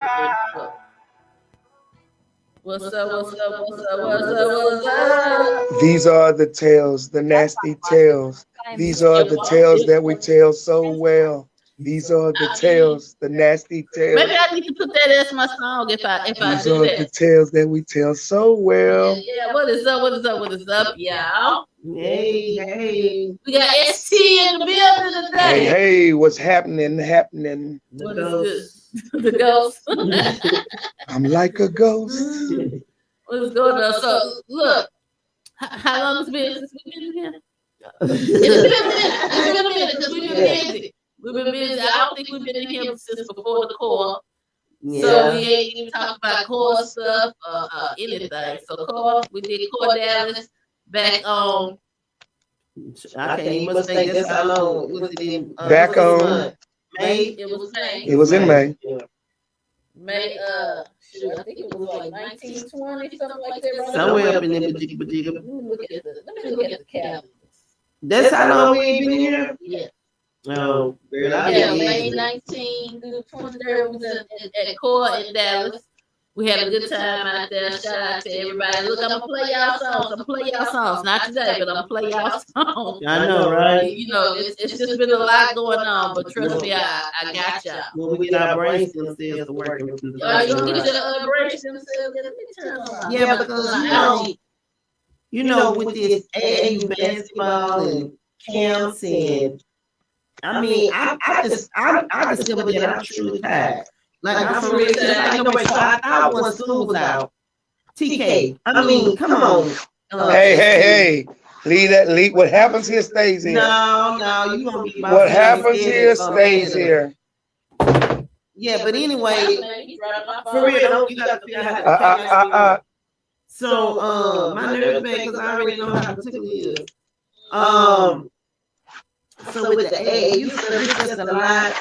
What's up? What's up? What's up? What's up? What's up? These are the tales, the nasty tales. These are the tales that we tell so well. These are the tales, the nasty tales. Maybe I need to put that as my song if I These do are that. the tales that we tell so well. Yeah, what is up? What is up? What is up, y'all? Hey. We got ST in the building today. Hey, what's happening? Happening. What is this? The ghost. I'm like a ghost. What's going on? So, look, how long has it been since we've been in here? It's been a minute because we've been busy. We've been busy. I don't think we've been in here since before the core. Yeah. So we ain't even talking about core stuff anything. So core, we did core Dallas back on. I can't even mistake this. How long was it in? Back on May. It was May. It was in May. Yeah. May shoot, I think it was like 1920, something like that. Right? Somewhere up in there. Let me look at the calendar. That's how long we ain't been here. Yeah. Oh, girl, Yeah, May 19 through the 23rd was at Core in Dallas. We had a good time out there. Shout out to everybody. Look, I'm gonna play y'all songs. I'm gonna play y'all songs. Not today, but I'm gonna play y'all songs. I know, right? You know, it's just been a lot going on, but trust me, I got y'all. When we get our brain stem cells to working. You gonna get your brain stem cells? Let me turn on. Yeah, because you know, with this AAU basketball and camps and I mean, I discovered that I'm truly tired. Like I'm for real. I know, so I thought when school was out. TK, I mean, come on. Hey. Leave. What happens here stays here. No, you gonna be. What happens here stays here. Yeah, but anyway, for real, you gotta figure out how to So, my nerves bad because I already know how to tickle is. So with the AAU stuff, it's just a lot.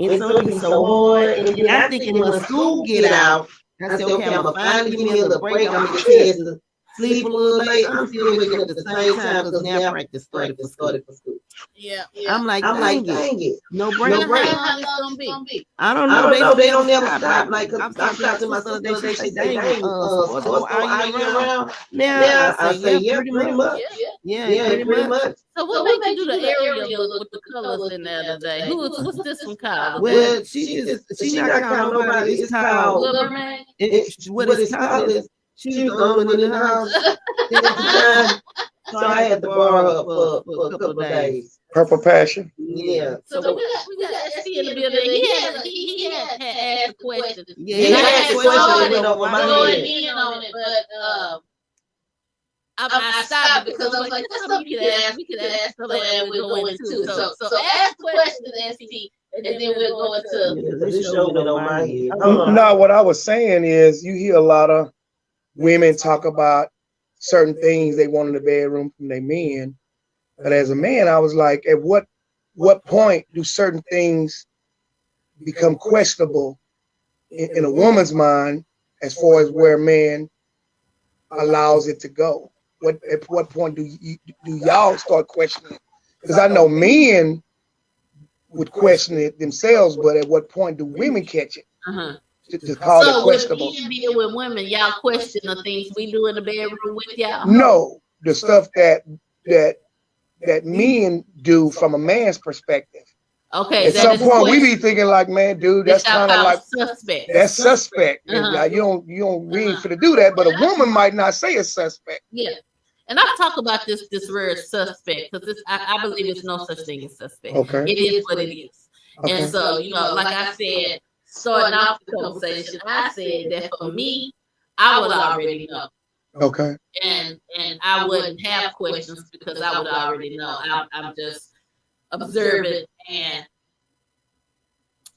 And so it'd be so hard. And then I'm thinking when school get out, I said, okay, I'm gonna finally give me a little break. I'm gonna get to sleep a little late. I'm still waking up at the same time because now practice started for school. Yeah. I'm like, dang it. No break. How long it's gonna be? I don't know. They don't never stop. Like, I'm talking to myself. They say, dang, sports go all year round. Now, I say, yeah, pretty much. Yeah, pretty much. So what made you do the area with the colors in there today? What's this one called? Well, she not called nobody. It's called Little Mermaid? What it's called is she was the only one in the house. So I had to borrow her for a couple of days. Purple Passion. Yeah. So we got SC in the building. He had asked a question. Yeah, he asked a question. Going in on it, but I stopped it because I was like, that's something you could ask. We could ask somebody and we'll go into. So ask questions, SC, and then we'll go into. This show went on my head. No, what I was saying is you hear a lot of women talk about certain things they want in the bedroom from their men. But as a man, I was like, at what point do certain things become questionable in a woman's mind as far as where a man allows it to go? At what point do y'all start questioning it? Because I know men would question it themselves, but at what point do women catch it? To call it questionable. So when men deal with women, y'all question the things we do in the bedroom with y'all? No, the stuff that men do from a man's perspective. Okay. At some point, we be thinking like, man, dude, that's kind of like suspect. That's suspect. Like, you don't we ain't finna do that, but a woman might not say it's suspect. Yeah. And I'll talk about this word suspect because I believe there's no such thing as suspect. Okay. It is what it is. Okay. And so, like I said, starting off the conversation, I said that for me, I would already know. Okay. And I wouldn't have questions because I would already know. I'm just observant and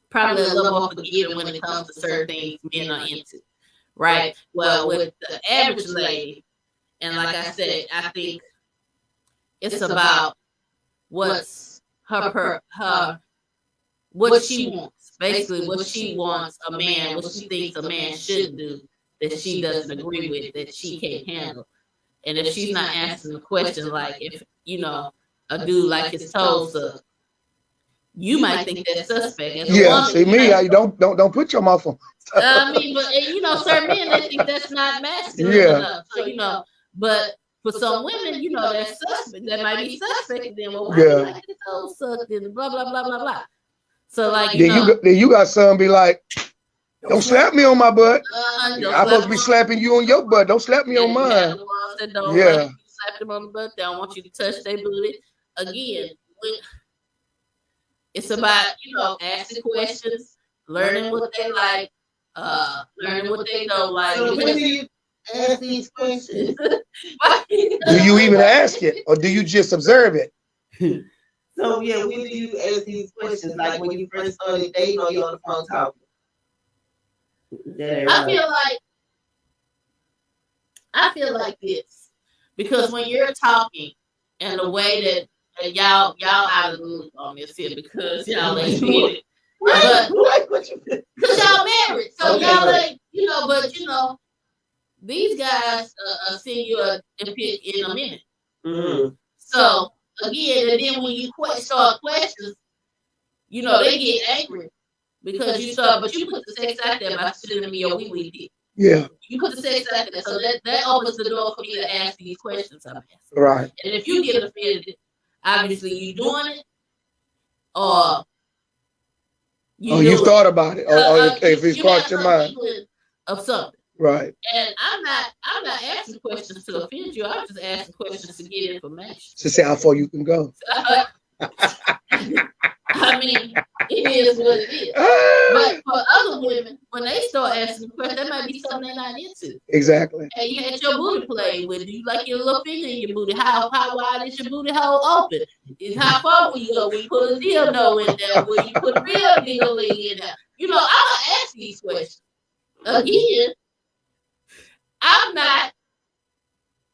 probably a little more forgiving when it comes to certain things men are into. Right? Well, with the average lady, and like I said, I think it's about what's what she wants. Basically, what she wants a man, what she thinks a man should do that she doesn't agree with, that she can't handle. And if she's not answering the question, like if, a dude like his toes up, you might think that's suspect. As a Yeah, woman, see me, I don't put your mouth on. I mean, but certain men they think that's not masculine enough. So but for some women, that's suspect. That might be suspect. And then, well, why you like this old sucked and blah blah blah blah blah. So like then you got some be like, don't slap me on my butt. I'm supposed to be slapping you on your butt. Don't slap me on mine. The ones that don't like you slap them on the butt, they don't want you to touch their booty. Again, it's about asking questions, learning what they like, learning what they don't like. So when do you ask these questions? Do you even ask it, or do you just observe it? So yeah, when do you ask these questions? Like when you first started dating, or you on the phone talking? I feel like this because when you're talking and the way that y'all out of the loop on this here because y'all ain't doing it, but because y'all married, so y'all ain't but these guys send you a pic in a minute. Mm-hmm. So again, and then when you start questions, they get angry. Because but you put the sex out there by sending me your wee dick. Yeah. You put the sex out there, so that opens the door for me to ask these questions I'm asking. Right. And if you get offended, obviously you doing it, or you thought about it, or if it's crossed your mind of something. Right. And I'm not asking questions to offend you. I'm just asking questions to get information. To see how far you can go. I mean, it is what it is. But for other women, when they start asking questions, that might be something they're not into. Exactly. Hey, you had your booty played with. Do you like your little finger in your booty? How wide is your booty hole open? Is how far will you go? Will you put a dildo in there? Will you put real dingling in there? I'm gonna ask these questions. Again, I'm not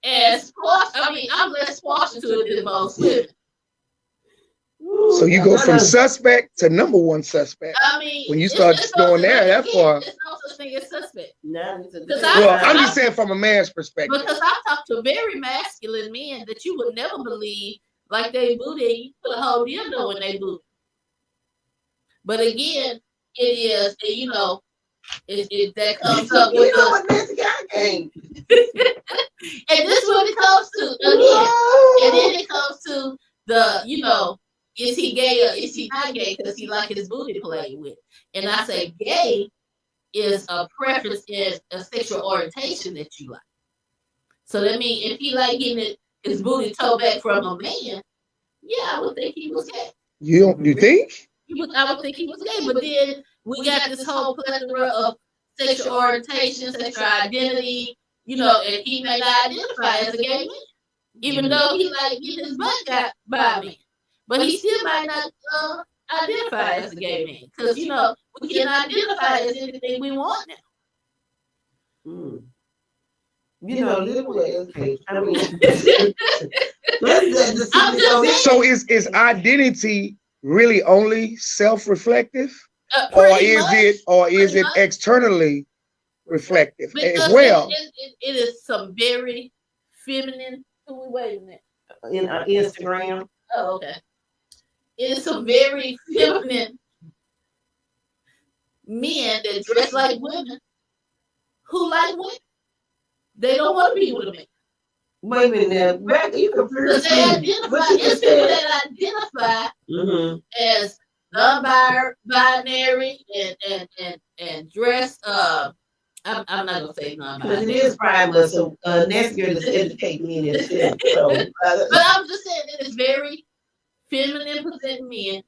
as I'm less partial to it than most women. So you go from suspect to number one suspect. I mean, when you start going there that far. There's no such thing as suspect. I'm just saying from a man's perspective. Because I talk to very masculine men that you would never believe, like they booty, you put a whole dildo in their booty. But again, it is, that comes up with and this is what it comes to again. And then it comes to the, is he gay or is he not gay because he like his booty played with? And I say gay is a preference in a sexual orientation that you like. So that means if he like getting his booty toe back from a man, I would think he was gay. You think? I would think he was gay, but then we got this whole plethora of sexual orientation, sexual identity, and he may not identify as a gay man, even though he like get his butt got by me. But he still might not identify as a gay man. Because, we can identify as anything we want now. So is identity really only self-reflective? Or is it externally reflective as well? It is some very feminine. Wait a minute. In Instagram. Oh, okay. It is some very feminine men that dress like women who like women. They don't want to be with a man. Wait a minute. You because they identify. It's people that identify as non-binary and dress. I'm not gonna say non-binary. It is private, so next year to educate me in this. But I'm just saying it is very feminine presenting men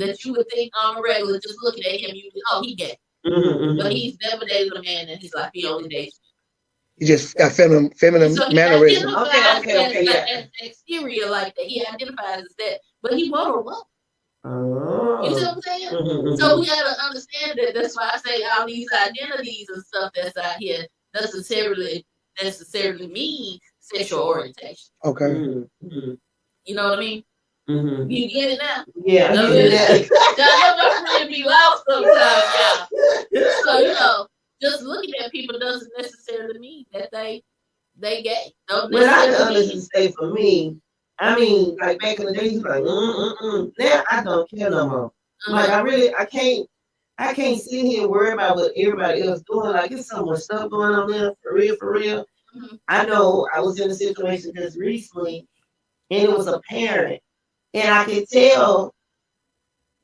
that you would think on a regular, just looking at him, you would, he gay. But he's never dated a man and he's like, he only dates. He just got feminine mannerism. Okay. Exterior like that. He identifies as that, but he won't a woman. You see what I'm saying? So we gotta understand that. That's why I say all these identities and stuff that's out here necessarily mean sexual orientation. Okay. You know what I mean? You get it now? Yeah. Y'all be lost sometimes, y'all. So just looking at people doesn't necessarily mean that they gay. Well, I understand for me, I mean, like back in the day, he's like, Now I don't care no more. Like I can't sit here and worry about what everybody else doing. Like there's so much stuff going on there, for real, for real. I know I was in a situation just recently, and it was a parent, and I could tell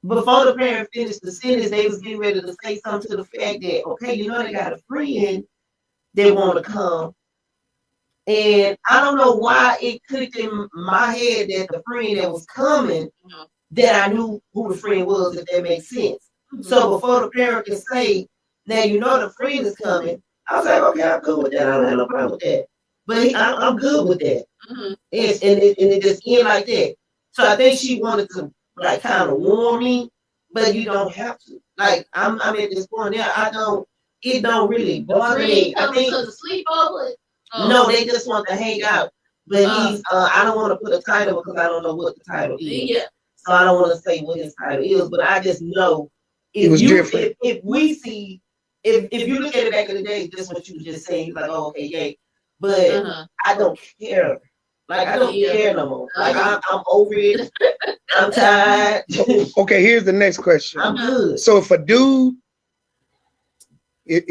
before the parent finished the sentence, they was getting ready to say something to the fact that, okay, they got a friend they want to come. And I don't know why it clicked in my head that the friend that was coming, that I knew who the friend was, if that makes sense. So before the parent could say, now the friend is coming, I was like, okay, I'm cool with that. I don't have no problem with that. But I'm good with that. And it just ended like that. So I think she wanted to like kind of warn me, but you don't have to. Like I'm at this point now, it don't really bother me. I think to sleep over. No, they just want to hang out. But he's I don't want to put a title because I don't know what the title is. Yeah. So I don't want to say what his title is, but I just know if we see if you look at it back in the day, just what you were just saying, like, oh, okay, yay. But I don't care. Like I don't care no more. Like I'm over it. I'm tired. Okay, here's the next question. I'm good. So if a dude is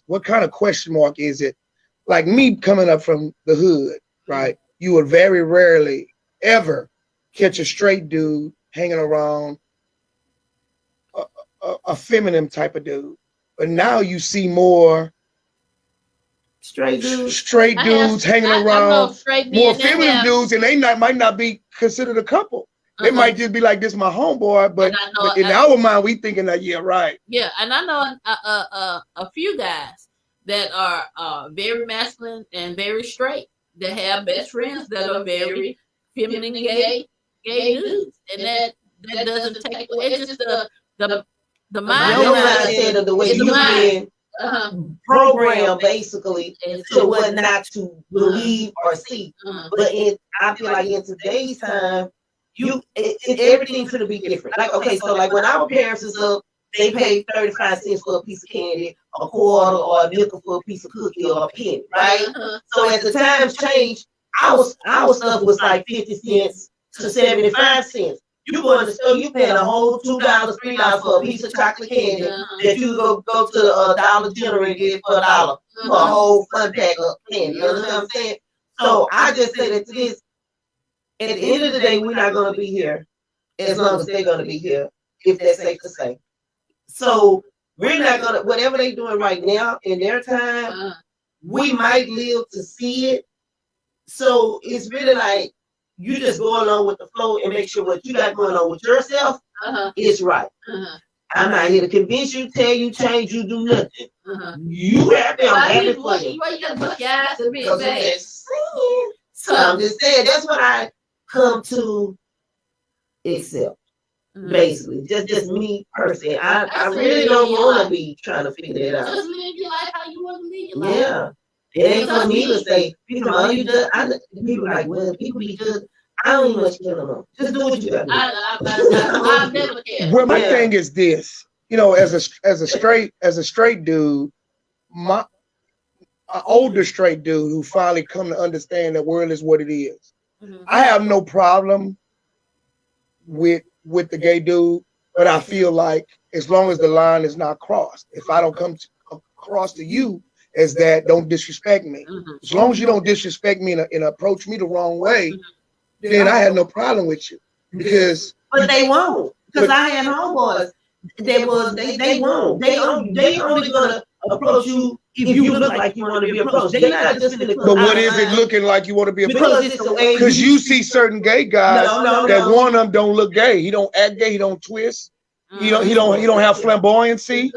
what kind of question mark is it? Like me coming up from the hood, right? You would very rarely ever catch a straight dude hanging around a feminine type of dude. But now you see more straight dudes hanging around more feminine dudes, and they might not be considered a couple. They might just be like, this is my homeboy, but in our mind, we thinking that, yeah, right. Yeah, and I know a few guys that are very masculine and very straight that have best friends that are very feminine gay dudes, and that doesn't take away. It's just the mindset of the way you've been programmed basically to what not to believe or see. But I feel like in today's time, everything's gonna be different. Like, okay, so like when our parents was up, they paid 35 cents for a piece of candy, a quarter or a nickel for a piece of cookie or a penny, right? So as the times changed, our stuff was like 50 cents to 75 cents. You go in the store, you paying a whole $2, $3 for a piece of chocolate candy that you go to the Dollar General and get it for $1 for a whole fun pack of candy. You know what I'm saying? So I just say that this. At the end of the day, we're not going to be here as long as they're going to be here, if that's safe to say. So we're not going to, whatever they're doing right now in their time, we might live to see it. So it's really like you just go along with the flow and make sure what you got going on with yourself is right. I'm not here to convince you, tell you, change you, do nothing. You have to have it for you. Why you got to look your ass and be bad? So I'm just saying, that's what I come to accept. Basically, just me personally. I really don't want to be trying to figure it out. Just live your life how you want to live your life. Yeah. It ain't for me to say, people are you just, people like, well, people be just, I don't even much care no more. Just do what you got to do. I never care. Well, my thing is this, as a straight dude, an older straight dude who finally come to understand the world is what it is. I have no problem with the gay dude, but I feel like as long as the line is not crossed, if I don't come across to you as that, don't disrespect me. As long as you don't disrespect me and approach me the wrong way, then I had no problem with you. But they won't. Because I had homeboys that they won't. They only gonna approach you if you look like you want to be approached. They're not just in the But what is it looking like you want to be approached? Because it's the way. Because you see certain gay guys that one of them don't look gay. He don't act gay. He don't twist. He don't have flamboyancy.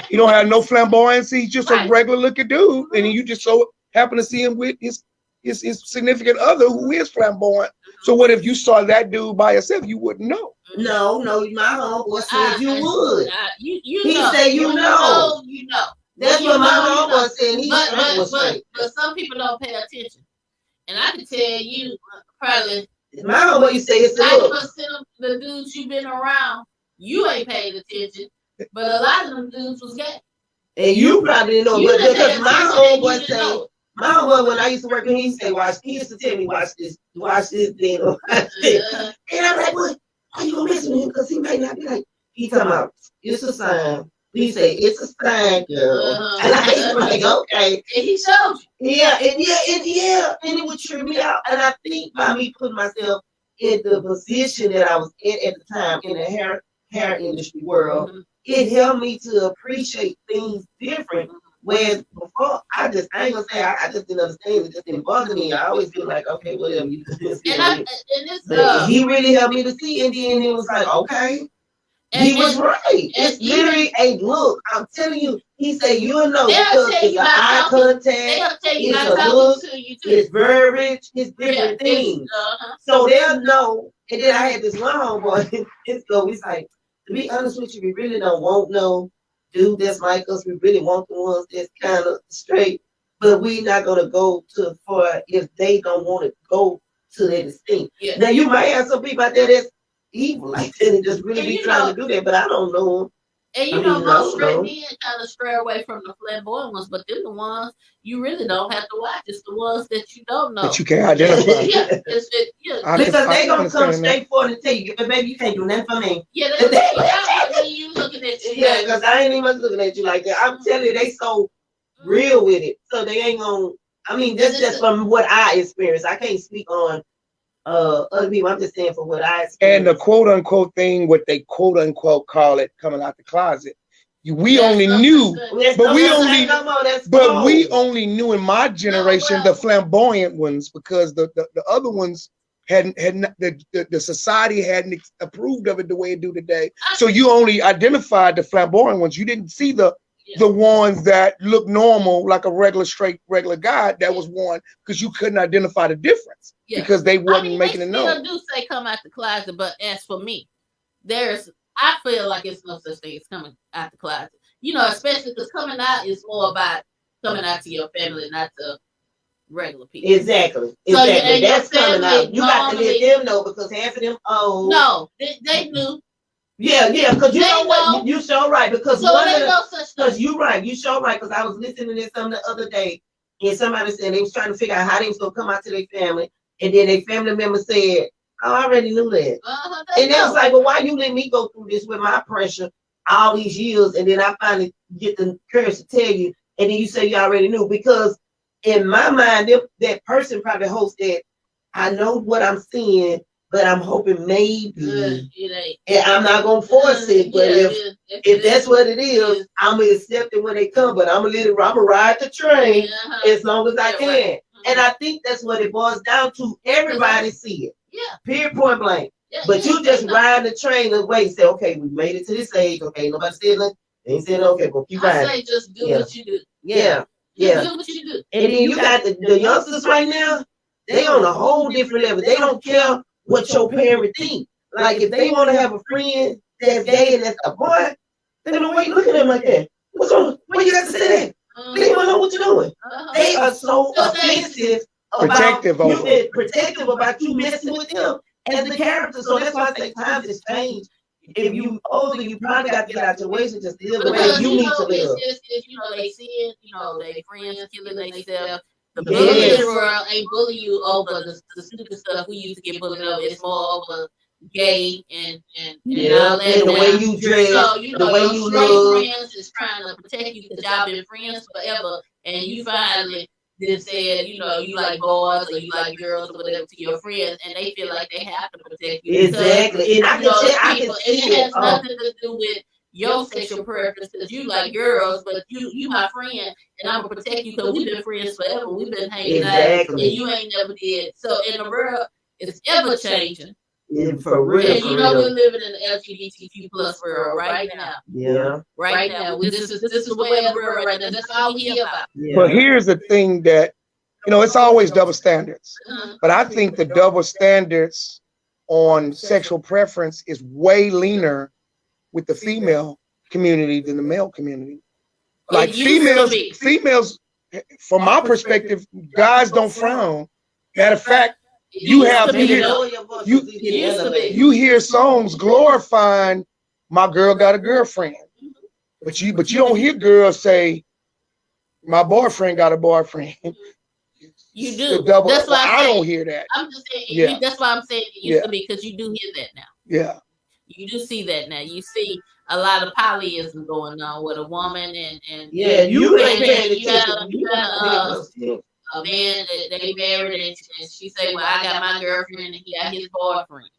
He don't have no flamboyancy. He's just a regular looking dude, and you just so happen to see him with his significant other who is flamboyant. So what if you saw that dude by yourself? You wouldn't know. No, my homeboy said you would. He said you know. That's what my homeboy said. But some people don't pay attention, and I can tell you probably. My homeboy say it's 90% of the dudes you've been around, you ain't paid attention, but a lot of them dudes was gay. And you probably didn't know, but because my homeboy say My homeboy, when I used to work with him, he used to say, watch, he used to tell me, watch this, then watch this. And I'm like, what? Why you gonna mess with him? Because he might not be like, he talking about, it's a sign. He say, it's a sign, girl. And I was like, okay. And he showed you. Yeah, and it would trip me out. And I think by me putting myself in the position that I was in at the time in the hair industry world, it helped me to appreciate things different. Whereas before, I ain't gonna say I just didn't understand. It just didn't bother me. I always feel like, okay, whatever. You but he really helped me to see, and then it was like, okay. He was right. It's literally a look. I'm telling you. He said, you'll know because it's an eye contact. It's a look. It's verbiage. It's different things. So they'll know. And then I had this one homeboy. So he's like, to be honest with you, we really don't want no dude that's like us. We really want the ones that's kind of straight. But we're not going to go too far if they don't want to go to their extent. Yeah. Now, you might have some people out there that's evil like that and just really be trying to do that, but I don't know. And you know, most straight men kind of stray away from the flamboyant ones, but they're the ones you really don't have to watch. It's the ones that you don't know. That you can't identify. Yeah. Because they gonna come straight forward and tell you, baby, you can't do nothing for me. Yeah, they you looking at you. Yeah, because I ain't even looking at you like that. I'm telling you, they so real with it. So they ain't gonna, I mean, that's just from what I experienced. I can't speak on other people. I'm just saying for what I experienced. And the quote unquote thing, what they quote unquote call it, coming out the closet. We only knew, but we only knew in my generation the flamboyant ones because the other ones hadn't the society hadn't approved of it the way it do today. So you only identified the flamboyant ones. You didn't see the ones that look normal, like a regular guy that was one, because you couldn't identify the difference because they wasn't making it known. They do say come out the closet, but as for me, I feel like it's no such thing as coming out the closet. You know, especially because coming out is more about coming out to your family, not to regular people. Exactly. So that's coming out. You got to let them know because half of them old. No, they knew. Yeah, because you know what? You sure right. Because you're right. You sure right. Because I was listening to something the other day, and somebody said they was trying to figure out how they was gonna come out to their family, and then their family member said, "Oh, I already knew that." And they was like, "Well, why you let me go through this with my pressure all these years, and then I finally get the courage to tell you, and then you say you already knew?" Because in my mind, that person probably hopes that I know what I'm seeing. But I'm hoping maybe, and I'm not gonna force it. But if that's what it is, I'm gonna accept it when they come. But I'm gonna ride the train as long as I can. And I think that's what it boils down to. Everybody see it. Yeah. Period. Point blank. But you just ride the train away. Say, okay, we made it to this age. Okay, nobody said nothing. They ain't said okay. Well, keep riding. I say just do what you do. Yeah. Do what you do. And then you got the youngsters right now. They on a whole different level. They don't care what your parents think. Like if they want to have a friend that's gay and that's a boy, they're gonna wait, look at them like that. What's wrong? What you got to say that? They don't know what you're doing. They are so offensive protective about you messing with them as the character. So that's why I say times has changed. If you older, you probably got to get out your ways and just live the way you need to live. It's, they see it, they friends killing themselves. The bullying world ain't bully you over the stupid stuff we used to get bullied over. It's more over gay and all that. And the way you dress, so, the way you look. Friends is trying to protect you because y'all been friends forever, and you finally just said, you like boys or you like girls or whatever to your friends, and they feel like they have to protect you. Exactly. And it has nothing to do with your sexual preference because you like girls, but you my friend, and I'm gonna protect you because we've been friends forever. We've been hanging out, and you ain't never did. So in the world, it's ever changing. Yeah, for real. And we're living in the LGBTQ plus world right now. Yeah. Right now. This is the way of the world right now. That's all we hear about. Yeah. But here's the thing that, it's always double standards. But I think the double standards on sexual preference is way leaner with the female community than the male community. Like females, from my perspective, guys don't frown. Matter of fact, you hear songs glorifying my girl got a girlfriend, but you don't hear girls say my boyfriend got a boyfriend. You do. double. That's why I don't hear that. I'm just saying. Yeah. That's why I'm saying it used to be, because you do hear that now. Yeah. You do see that now. You see a lot of polyism going on with a woman and you a man that they married and she say, well, I got my girlfriend and he got his boyfriend.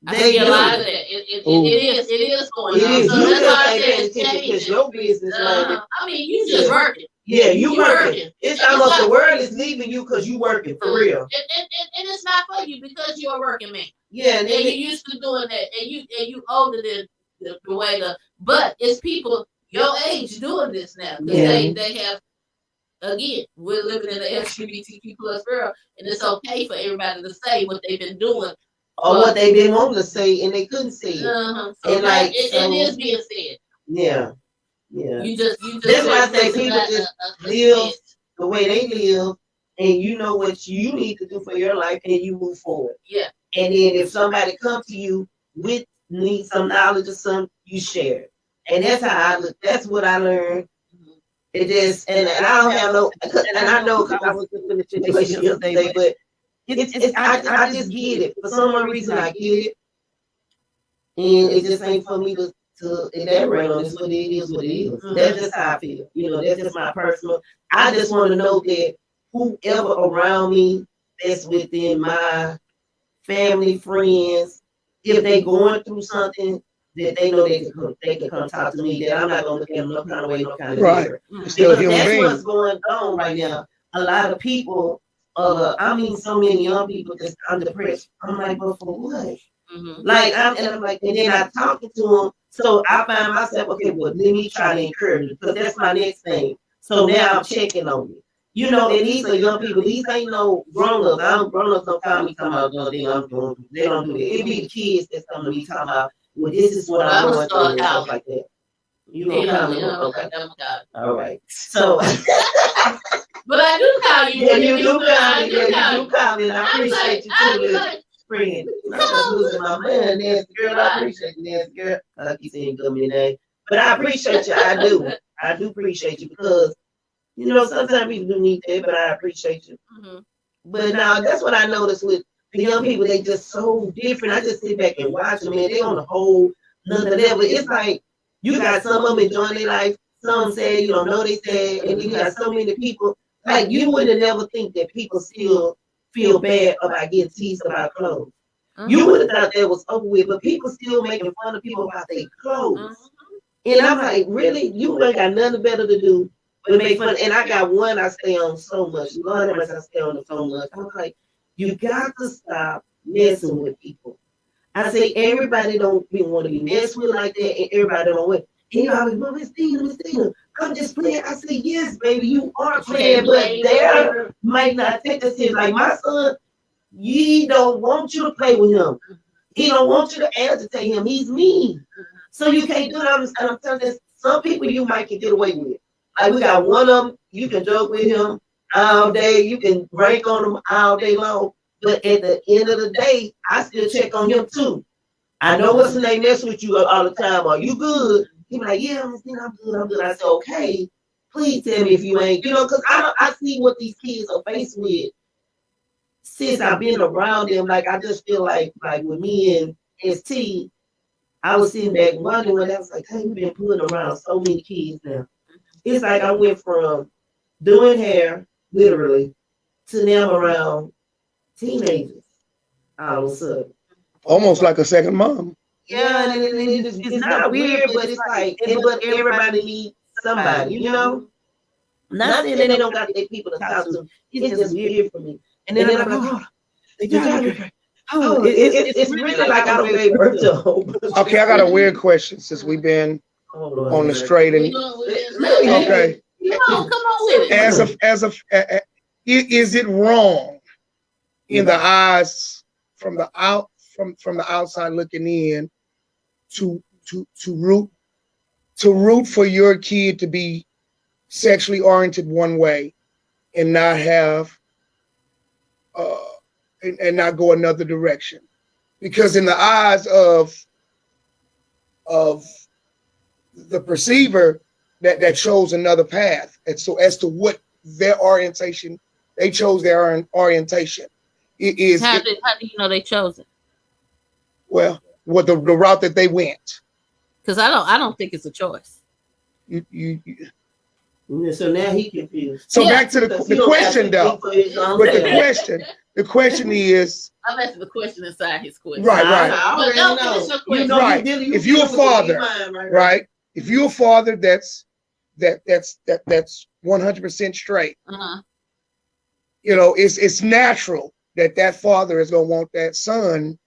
I see a lot of that. It is going on. It is. So You that's just why I ain't said paying it's attention because changing. your business, I mean, you just working. Yeah, you working. It's almost not, the world is leaving you because you working for real. And it's not for you because you're a working man. Yeah, and you used to doing that, and you older than the way but it's people your age doing this now because they have. Again, we're living in the LGBTQ plus world, and it's okay for everybody to say what they've been doing or what they've been wanting to say and they couldn't say it. So and like it is being said. Yeah. You just. That's why I say people just live the way they live, and you know what you need to do for your life, and you move forward. Yeah. And then if somebody comes to you with need some knowledge or something, you share it. And that's how I look. That's what I learned. It just and I don't have no, and I know because I was in the situation yesterday, but I just get it for some reason. I get it, and it just ain't for me to elaborate on. It's what it is. What it is. That's just how I feel. You know, that's just my personal. I just want to know that whoever around me that's within my family, friends, if they going through something, that they know they can come talk to me, that I'm not going to look at them no kind of way, no kind of way. Still because that's what's going on right now. A lot of people, I mean, so many young people just I'm depressed. I'm like, but for what? Like, I'm like, and then I'm talking to them, so I find myself, okay, well, let me try to encourage you, because that's my next thing. So now I'm checking on you. You know, and these are young people. These ain't no grown-ups. Grown-ups don't call me talking about nothing I'm doing. They don't do that. It be the kids that's coming to me talking about, well, this is what I'm going through and stuff like that. You don't call me? Okay. All right. So. But I do call you. Yeah, you do call me. Yeah, you do call me. And I appreciate you too, friend. I'm just losing my man, nasty girl. I appreciate you, nasty girl. I keep saying good name. But I appreciate you. I do. I do appreciate you because, you know, sometimes people do need that, but I appreciate you. But now that's what I noticed with the young people. They just so different. I just sit back and watch them, and they on a whole another level. It's like you got some of them enjoying their life. Some say you don't know they say, and then you got so many people. Like you wouldn't never think that people still feel bad about getting teased about clothes. You would have thought that was over with, but people still making fun of people about their clothes. And I'm like, really? You ain't got nothing better to do but make fun. And I got one I stay on so much. Lord have mercy, I stay on it so much. I'm like, you got to stop messing with people. I say everybody don't want to be messed with like that, and everybody don't want. And you always, well, Miss Tina, I'm just playing. I say, yes, baby, you are playing, but they might not take this serious. Like my son, he don't want you to play with him. He don't want you to agitate him. He's mean. So you can't do that. I'm telling you, some people you might can get away with. Like we got one of them, you can joke with him all day. You can rank on him all day long. But at the end of the day, I still check on him too. I know what's the name mess with you all the time. Are you good? He be like, yeah, I'm good. I said, okay, please tell me if you ain't, you know, because I see what these kids are faced with. Since I've been around them, like I just feel like with me and ST, I was sitting back wondering when I was like, hey, we've been putting around so many kids now. It's like I went from doing hair, literally, to now around teenagers all of a sudden. Almost like a second mom. Yeah, and it's not weird, but it's like, but everybody needs somebody, you know? Not saying that they don't got their people to talk to. It's just weird for me. And then I'm like, it's really like I don't gave birth to hope. Okay, I got a weird question since we've been on the straight and okay. Come on with it. Is it wrong in the eyes from the outside looking in to root for your kid to be sexually oriented one way and not have and not go another direction? Because in the eyes of the perceiver, that shows another path, and so as to what their orientation They chose their orientation. How do you know they chose it? Well, what the route that they went. Because I don't think it's a choice. So now he confused. So back to the question though. But the question is. I'm asking the question inside his question. Right. But no, right. If you're a father, right? If you're a father that's 100% straight, you know, it's natural that father is gonna want that son.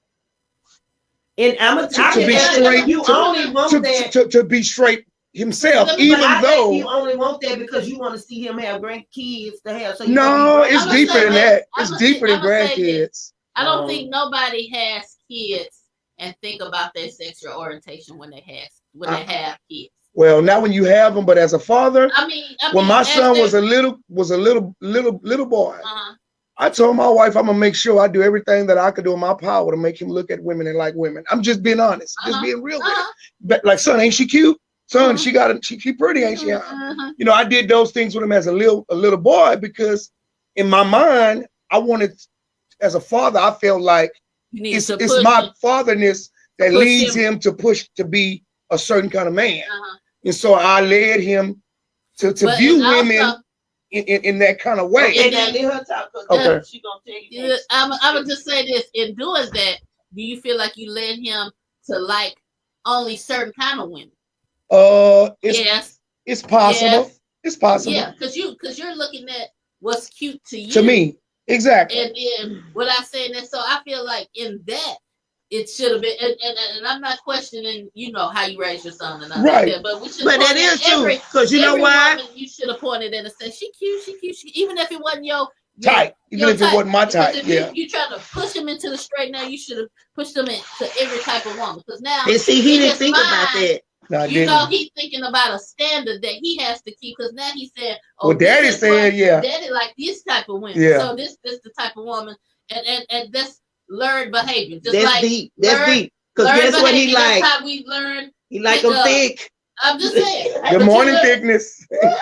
And to be straight. You only want that to be straight himself, even though you only want that because you want to see him have grandkids to have. So no, it's deeper than that. It's deeper than grandkids. I don't think nobody has kids and think about their sexual orientation when they have kids. Well, not when you have them, but as a father. I mean when my son was a little boy, I told my wife I'm gonna make sure I do everything that I could do in my power to make him look at women and like women. I'm just being honest, just being real with it. But like, son, ain't she cute? Son, she pretty, ain't she? You know, I did those things with him as a little boy because in my mind, I wanted, as a father, I felt like it's my fatherness that leads him to push to be a certain kind of man. And so I led him to view women in that kind of way. Okay, now let her talk. Okay. She gonna tell you. I'm gonna just say this: in doing that, do you feel like you led him to like only certain kind of women? Yes, it's possible. Yes. It's possible. Yeah, because you're looking at what's cute to you. To me, exactly. And then what I say, and so I feel like in that it should have been, and I'm not questioning, you know, how you raise your son and right. Like that, but we should. But that is true, because you know why? You should have pointed in and said, "She cute, even if it wasn't your type, even if it wasn't my type." If you try to push him into the straight, now you should have pushed him into every type of woman, because now and see, he didn't think about that. No, you know, he's thinking about a standard that he has to keep, because now he said, "Oh, well, Daddy said, Daddy like this type of women, so this the type of woman, and that's learned behavior, just that's like deep. That's deep, because that's what he like. That's how we learn. He like them thick. I'm just saying. Good morning, thickness. Well,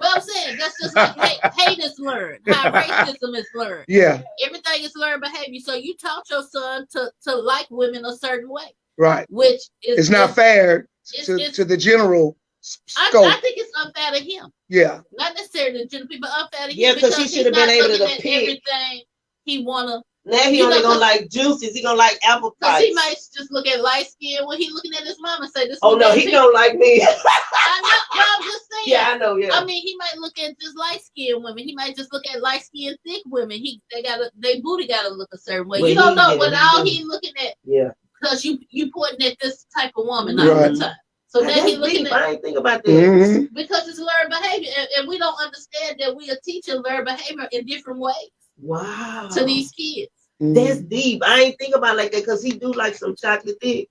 I'm saying that's just like hate is learned. How racism is learned. Yeah. Everything is learned behavior. So you taught your son to like women a certain way. Right. Which is it's not fair to the general scope. I think it's unfair to him. Yeah. Not necessarily to general people, unfair to him. Yeah, because he should have been able to pick everything he wanna. Now he only gonna like juices. He gonna like apple pie. Because he might just look at light skin when he looking at his mom and say, "This." Oh no, he don't like me. I know. I'm just saying. Yeah, I know. Yeah. I mean, he might look at just light skinned women. He might just look at light skinned thick women. They booty gotta look a certain way. Well, you don't know what all he looking at. Yeah. Because you pointing at this type of woman all the time. So now he looking at. I ain't think about that. Because it's learned behavior, and we don't understand that we are teaching learned behavior in different ways. Wow. To these kids. That's deep. I ain't think about it like that, because he do like some chocolate thick.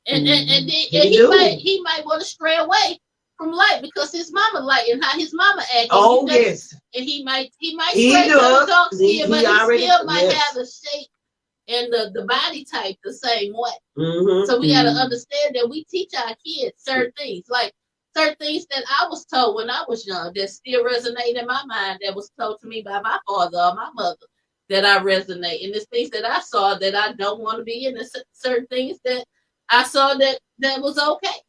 And he might want to stray away from light because his mama light and how his mama acts. Oh yes. And he might stray to the dark skin, but he still might have the shape and the body type the same way. So we gotta understand that we teach our kids certain things, like certain things that I was told when I was young that still resonate in my mind, that was told to me by my father or my mother, that I resonate. And there's things that I saw that I don't want to be in, and certain things that I saw that was okay.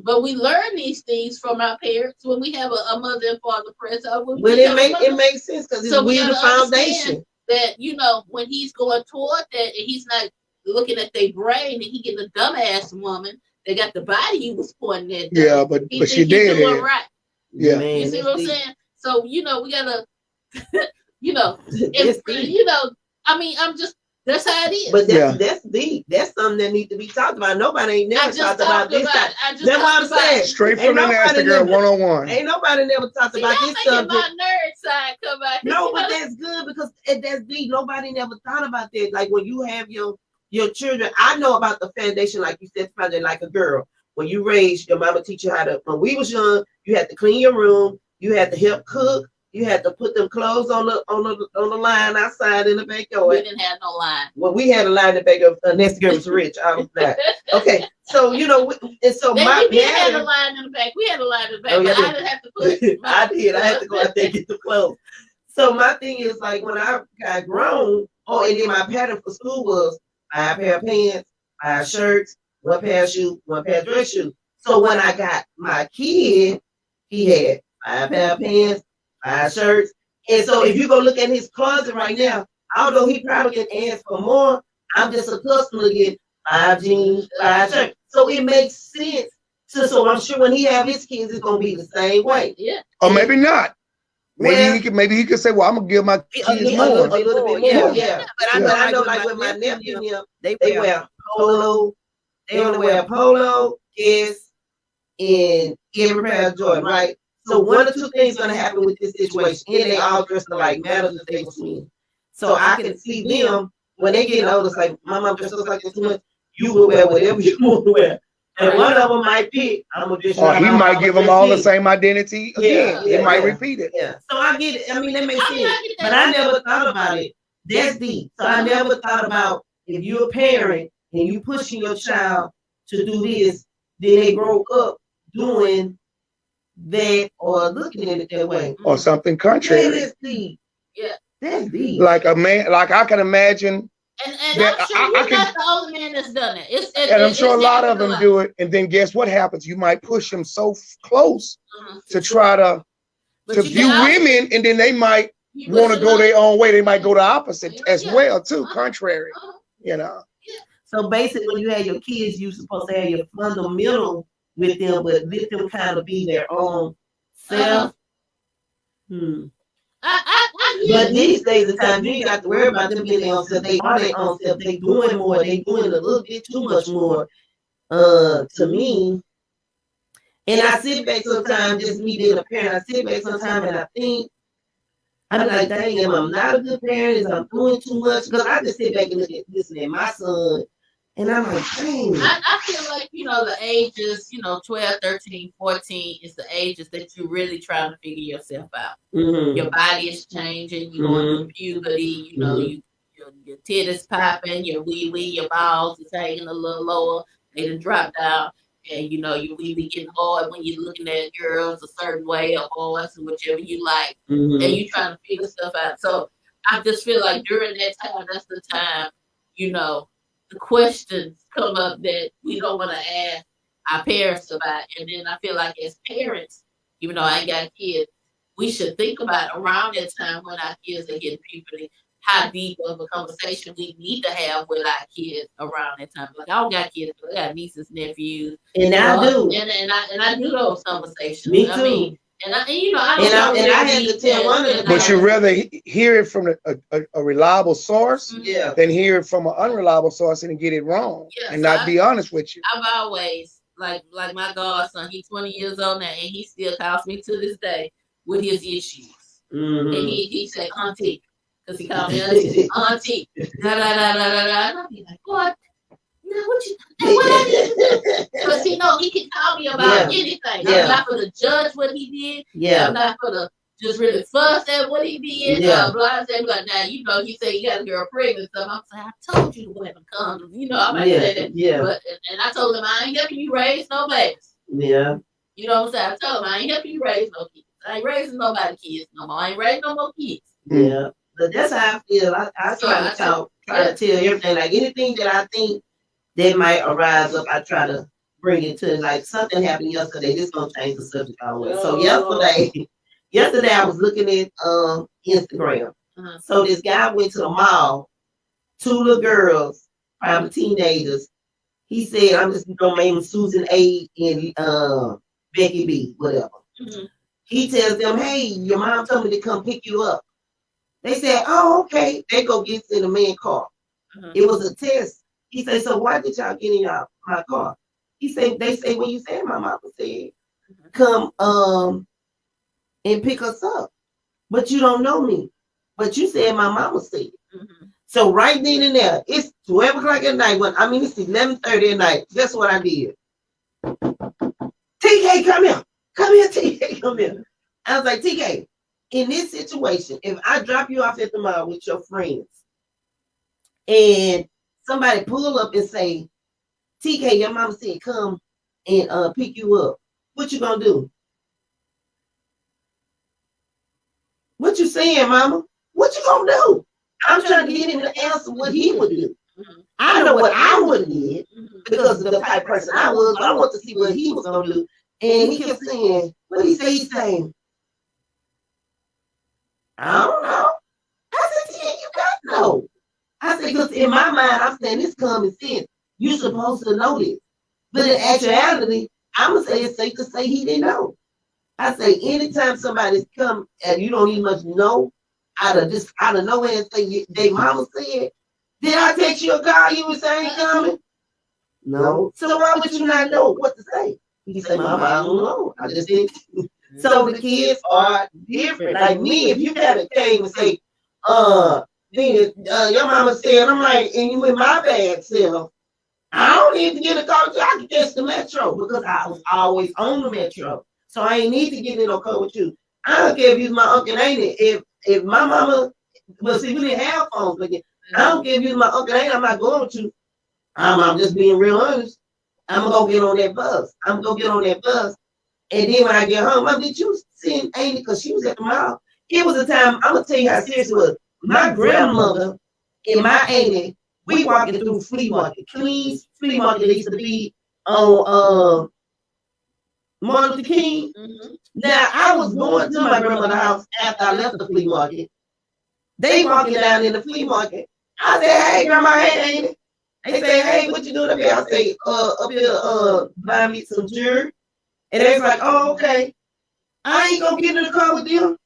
But we learn these things from our parents when we have a mother and father present. But it makes sense, because it's the foundation. That, you know, when he's going toward that and he's not looking at their brain and he get a dumbass woman that got the body he was pointing at. Yeah, but she did it. Right. Yeah. Man, you see what I'm saying? So, you know, we gotta you know, you know, I mean, that's how it is. But that's deep. That's something that needs to be talked about. Nobody ain't never talked about this. That's what I'm saying. Straight from the nasty girl 101. Ain't nobody never talked about this subject. My nerd side come out. No, but that's good, because that's deep. Nobody never thought about that. Like when you have your children, I know about the foundation, like you said, probably like a girl. When you raised, your mama teach you how to. When we was young, you had to clean your room. You had to help cook. you had to put them clothes on the line outside in the backyard. We didn't have no line. Well, we had a line in the backyard. Next girl was rich. I was that. Okay, so and so we did have a line in the back. We had a line in the back, but I didn't have to put. I did. I had to go out there and get the clothes. So my thing is like when I got grown, and then my pattern for school was 5 pair of pants, 5 shirts, 1 pair of shoes, 1 pair of dress shoes. So when I got my kid, he had 5 pair of pants, 5 shirts. And so if you go look at his closet right now, although he probably can ask for more, I'm just accustomed to get 5 jeans, 5 shirts. So it makes sense. So I'm sure when he have his kids, it's gonna be the same way. Yeah. Or maybe not. Maybe he could say, well, I'm gonna give my kids more. A little bit more. Yeah. But I know like with my nephew, they wear polo. They only wear polo, Guess, and every pair of Jordan, right? So one or two things gonna happen with this situation, and they all dressed alike, matters if they were twins. So I can see them when they get older. It's like my mom dresses like this too much. You will wear whatever you want to wear, and one of them might pick. I'm gonna just. Or he might give them all the same identity again. Yeah, he might repeat it. Yeah. So I get it. I mean, that makes sense. But I never thought about it. That's deep. So I never thought about if you're a parent and you pushing your child to do this, then they grow up doing that or looking at it that way. Or something contrary. That's deep. Yeah. That's deep. Like a man, like I can imagine. And I'm sure you're not the only man that's done it. And I'm sure a lot of them do it. And then guess what happens? You might push them so close to try to view women, and then they might want to go their own way. They might go the opposite as well, too, contrary. So basically, when you have your kids, you're supposed to have your fundamental with them, but let them kind of be their own self. But these days, the time you ain't got to worry about them being their own self. They are their own self. They doing more. They doing a little bit too much more. To me, and I sit back sometimes, just me being a parent. I sit back sometimes and I think, I'm like, dang, I'm not a good parent. I'm doing too much because I just sit back and listen at my son. And I'm like, dang. I feel like, the ages, 12, 13, 14 is the ages that you're really trying to figure yourself out. Your body is changing. You're going through puberty. Your titties popping, your wee-wee, your balls is hanging a little lower. They done drop down. And, your wee-wee getting hard when you're looking at girls a certain way or boys or whichever you like. And you're trying to figure stuff out. So I just feel like during that time, that's the time, the questions come up that we don't want to ask our parents about. And then I feel like as parents, even though I ain't got kids, we should think about around that time when our kids are getting puberty, how deep of a conversation we need to have with our kids around that time. Like I don't got kids, but I got nieces, nephews. And I do. And I do those conversations. Me too. I had to tell one of them. But you rather hear it from a reliable source than hear it from an unreliable source and get it wrong and not be honest with you. I've always, like my godson, he's 20 years old now, and he still calls me to this day with his issues. And he said, Auntie, because he called me Auntie, da da da da da da. And I'll be like, what? What I need to do? Because he can call me about anything. I'm not for to judge what he did. I'm not for to just really fuss at what he did. Blah, blah, blah. Now, he said he got a girl pregnant. So I'm saying, I told you to wear the condoms. I might say that. But, and I told him, I ain't helping you raise no babies. Yeah. You know what I'm saying? I told him, I ain't helping you raise no kids. I ain't raising nobody's kids no more. I ain't raising no more kids. Yeah. But that's how I feel. I try to tell everything. Like anything that I think that might arise up, I try to bring it to like something happened yesterday. This gonna change the subject always. So yesterday I was looking at Instagram. So this guy went to the mall, 2 little girls, probably teenagers. He said, I'm just gonna name them Susan A and Becky B, whatever. He tells them, hey, your mom told me to come pick you up. They said, oh, okay. They go get in the man's car. It was a test. He said, so why did y'all get in my car? He said, they say, when you said my mama said, come and pick us up. But you don't know me. But you said my mama said. So right then and there, it's 12 o'clock at night. It's 11:30 at night. Guess what I did? TK, come here. Come here, TK, come here. I was like, TK, in this situation, if I drop you off at the mall with your friends and somebody pull up and say, TK, your mama said come and pick you up, what you gonna do? What you saying, mama? What you gonna do? I'm trying to get him to answer what he would do. I know what I would have did because of the type of person I was, but I want to see what he was gonna do. And he kept saying, what he say? He's saying, I don't know. I said, yeah, you got to know. I said, because in my mind, I'm saying this common sense. You're supposed to know this. But in actuality, I'm going to say it's safe to say he didn't know. I say, anytime somebody's come and you don't even much know out of nowhere and say, they mama said, did I text you a call you was saying coming? No. So why would you not know what to say? You say, Mama, I don't know. I just didn't. So the kids are different. Like me, if you had came and say, your mama said, I'm like, and you in my bad self, I don't need to get a car. I can catch the metro because I was always on the metro. So I ain't need to get in no car with you. I don't care if you my uncle, ain't it? If my mama, well, see, we didn't have phones, but I don't care if you my uncle, ain't it? I'm not going with you. I'm just being real honest. I'm gonna go get on that bus. I'm gonna go get on that bus. And then when I get home, did you see Amy? Because she was at the mall. It was a time, I'm gonna tell you how serious it was. My grandmother and my auntie, we walking through flea market. Queens flea market that used to be on Martin Luther King. Now I was going to my grandmother's house after I left the flea market. They walking down in the flea market. I said, hey grandma, hey Amy. They say, hey, what you doing up here? I say, up here, buy me some jewelry. And they was like, oh, okay. I ain't gonna get in the car with them.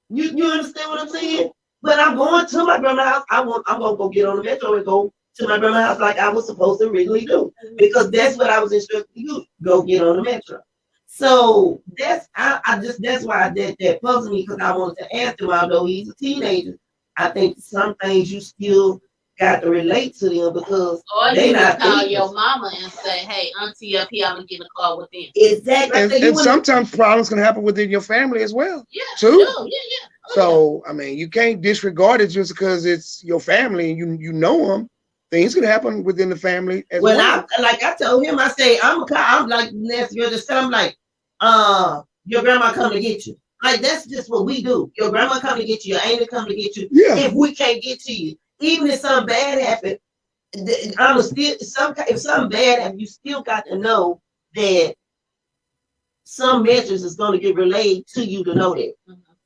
You understand what I'm saying? But I'm going to my grandma's house. I'm gonna go get on the metro and go to my grandma's house like I was supposed to really do. Because that's what I was instructed to do. Go get on the metro. So that's why that puzzled me, because I wanted to ask him, although he's a teenager, I think some things you still got to relate to them because they not call your mama and say, hey, auntie up here, I'm gonna get in a car with them. Exactly. And sometimes problems can happen within your family as well. Yeah, too. Yeah. So I mean, you can't disregard it just because it's your family and you know them. Things can happen within the family as well. I told him, I say, I'm like Nancy, I'm like, your grandma come to get you. Like that's just what we do. Your grandma come to get you, your auntie come to get you. Yeah. If we can't get to you, even if something bad happened, if something bad happened, you still got to know that some measures is going to get relayed to you to know that.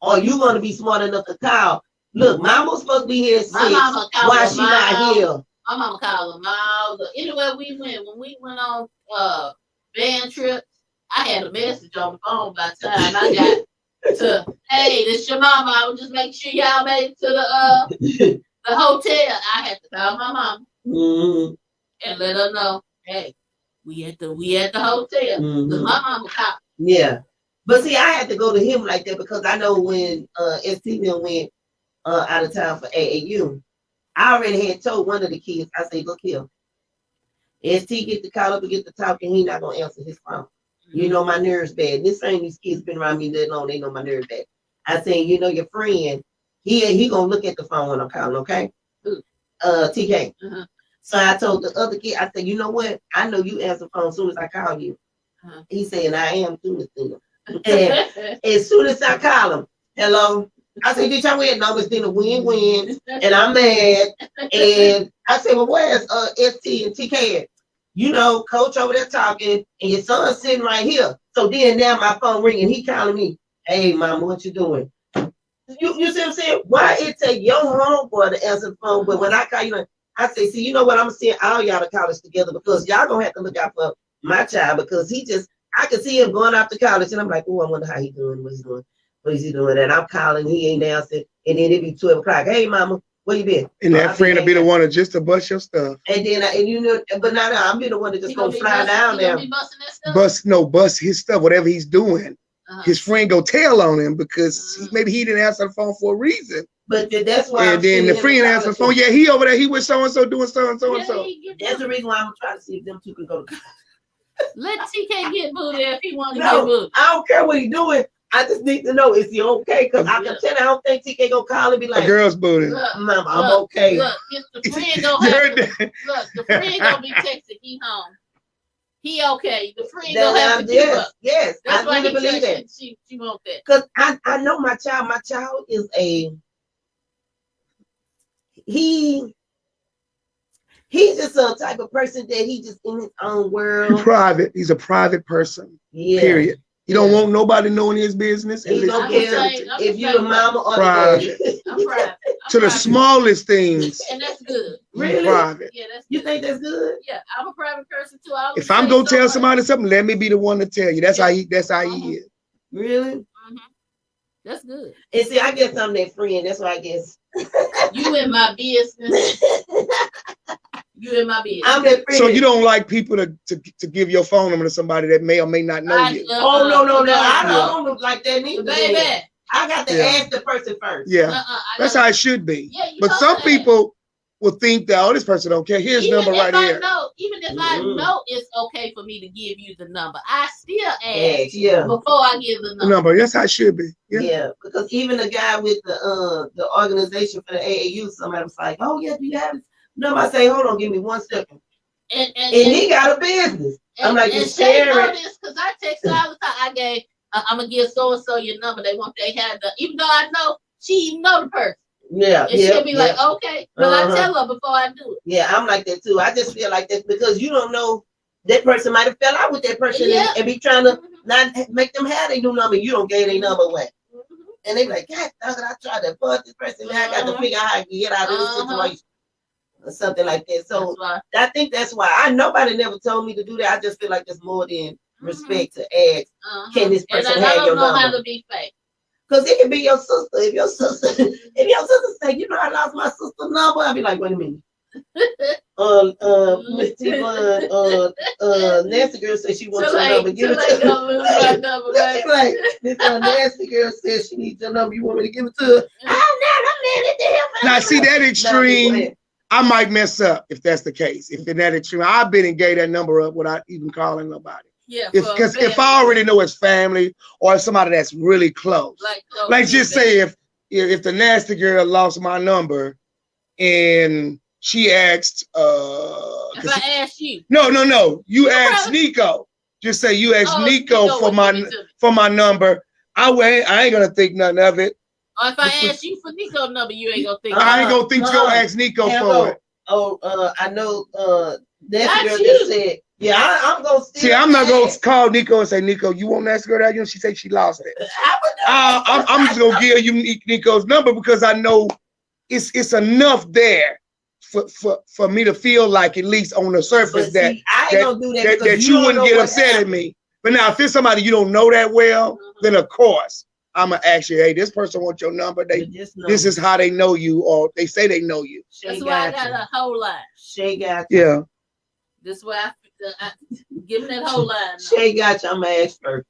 Or you're going to be smart enough to call. Look, mama's supposed to be here at 6. Why she not here? My mama called them all. Anywhere we went, when we went on band trips, I had a message on the phone by the time I got to, hey, this your mama. I would just make sure y'all made it to the hotel. I had to call my mom and let her know, hey, we at the hotel. My mama called. Yeah. But see, I had to go to him like that because I know when ST went out of town for AAU, I already had told one of the kids, I say, look here, ST get to call up and get to talking, he not gonna answer his phone. You know my nerves bad. This ain't these kids been around me that long, they know my nerves bad. I say, you know your friend, he gonna look at the phone when I'm calling, okay? TK. So I told the other kid, I said, you know what? I know you answer the phone as soon as I call you. He said, and I am too, Mr. And as soon as I call him, hello. I said, did y'all win? No, it's been a win-win, and I'm mad. And I said, well, where's ST and TK? You know, coach over there talking, and your son's sitting right here. So then now my phone ringing, he calling me, hey, mama, what you doing? You see what I'm saying? Why it take your homeboy to answer the phone, but when I call you, I say, see, you know what? I'm seeing all y'all to college together because y'all gonna have to look out for my child because I can see him going off to college, and I'm like, oh, I wonder how he doing, what he's doing. What is he doing? And I'm calling, he ain't answering. And then it be 12 o'clock. Hey, mama, where you been? And that friend will be the one to just to bust your stuff. And then, you know, but now I'm be the one that just gonna fly down there. Bust his stuff, whatever he's doing. His friend go tell on him because maybe he didn't answer the phone for a reason. But that's why. And then the friend answered the phone. Yeah, he over there. He was so and so doing so and so and so. That's the reason why I'm trying to see if them two can go to college. Let TK get booed if he want to get booed. I don't care what he's doing. I just need to know, is he okay? Because I can tell I don't think TK gonna call and be A like, girl's booty. Mama, I'm okay. Look, if the friend gonna You have heard to, that? look, the friend gonna be texting, he home. He okay. The friend gonna have to give Yes, up. yes. That's I why really he believe said that. she want that. Because I know my child. My child is he's just a type of person that he just in his own He's world. private. He's a private person. Yeah. Period. He don't want nobody knowing his business. He And don't his care facility. if you the mama or Private. the daddy. I'm private. To the smallest things. And that's good. He's Really? private. Yeah, that's You good. think that's good? Yeah, I'm a private person too. I If I'm gonna tell somebody something, let me be the one to tell you. That's how he is. Really? Mm-hmm. That's good. And see, I guess I'm that friend. That's why I guess You in my business. You in my business. I'm that friend. So you don't like people to give your phone number to somebody that may or may not know you. Oh no! I don't look like that neither. Baby, I got to ask the person first. Yeah, that's how it should be. Yeah, but some people will think that, oh, this person don't care. Here's number right here. Even if I know it's okay for me to give you the number, I still ask yeah. before I give the number. That's how it should be. Yeah, because even the guy with the organization for the AAU, somebody was like, "Oh yeah, do you have his number?" I say, "Hold on, give me 1 second." And he got a business. I'm like, and Shay know this because I text her all the time. I gave, I'm gonna give so and so your number. They had the, even though I know she even know the person. Yeah, and she'll be like, okay, but I tell her before I do it. Yeah, I'm like that too. I just feel like that because you don't know that person might have fell out with that person and be trying to not make them have their new number. You don't give their number away. And they be like, God, I tried to fuck this person. I got to figure out how to get out of this situation. Or something like that. So I think that's why nobody never told me to do that. I just feel like there's more than respect to ask. Can this person have your number? I don't know how to be fake. Because it can be your sister. If your sister say, you know, I lost my sister's number, I'll be like, wait a minute. Miss Tifa, nasty girl said she wants your number. Give it to her. Like, this nasty girl says she needs your number. You want me to give it to her? I'm married to him. Now, see that extreme. I might mess up if that's the case. If in that extreme, I've been and gave that number up without even calling nobody. Yeah, because if I already know it's family or somebody that's really close, like just say if the nasty girl lost my number and she asked, if I asked you, no, you asked Nico. Just say you asked Nico for my number. I ain't gonna think nothing of it. Or if I ask you for Nico's number, you ain't gonna think. I ain't gonna think to go ask Nico for it. I know. That girl just said, "Yeah, I'm gonna see. I'm not gonna call Nico and say, Nico, you want that girl that? You know, she said she lost it. I'm just gonna give you Nico's number because I know it's enough there for me to feel like at least on the surface that you wouldn't get upset at me. But now if it's somebody you don't know that well, then of course. I'm gonna ask you, hey, this person wants your number. This is how they know you, or they say they know you. That's why I got a whole line. Shay got you. Yeah. This why I give me that whole line. Shay got you. I'm an expert.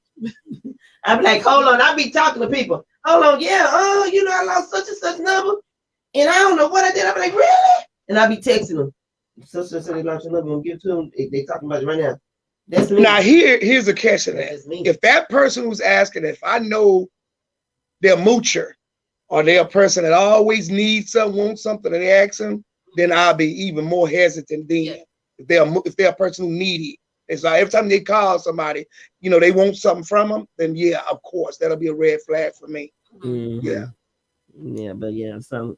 I'm like, hold on. I be talking to people. Hold on, yeah. You know, I lost such and such number, and I don't know what I did. I'm like, really? And I be texting them. So they lost your number. I'm give it to them. They talking about it right now. That's me. Now here's a catch to that. If that person who's asking, if I know they're a moocher, or they're a person that always needs something, wants something, and they ask them, then I'll be even more hesitant then. Yeah. If they're a person who needy, it's like every time they call somebody, you know, they want something from them, then yeah, of course, that'll be a red flag for me. Mm-hmm. Yeah, but yeah, so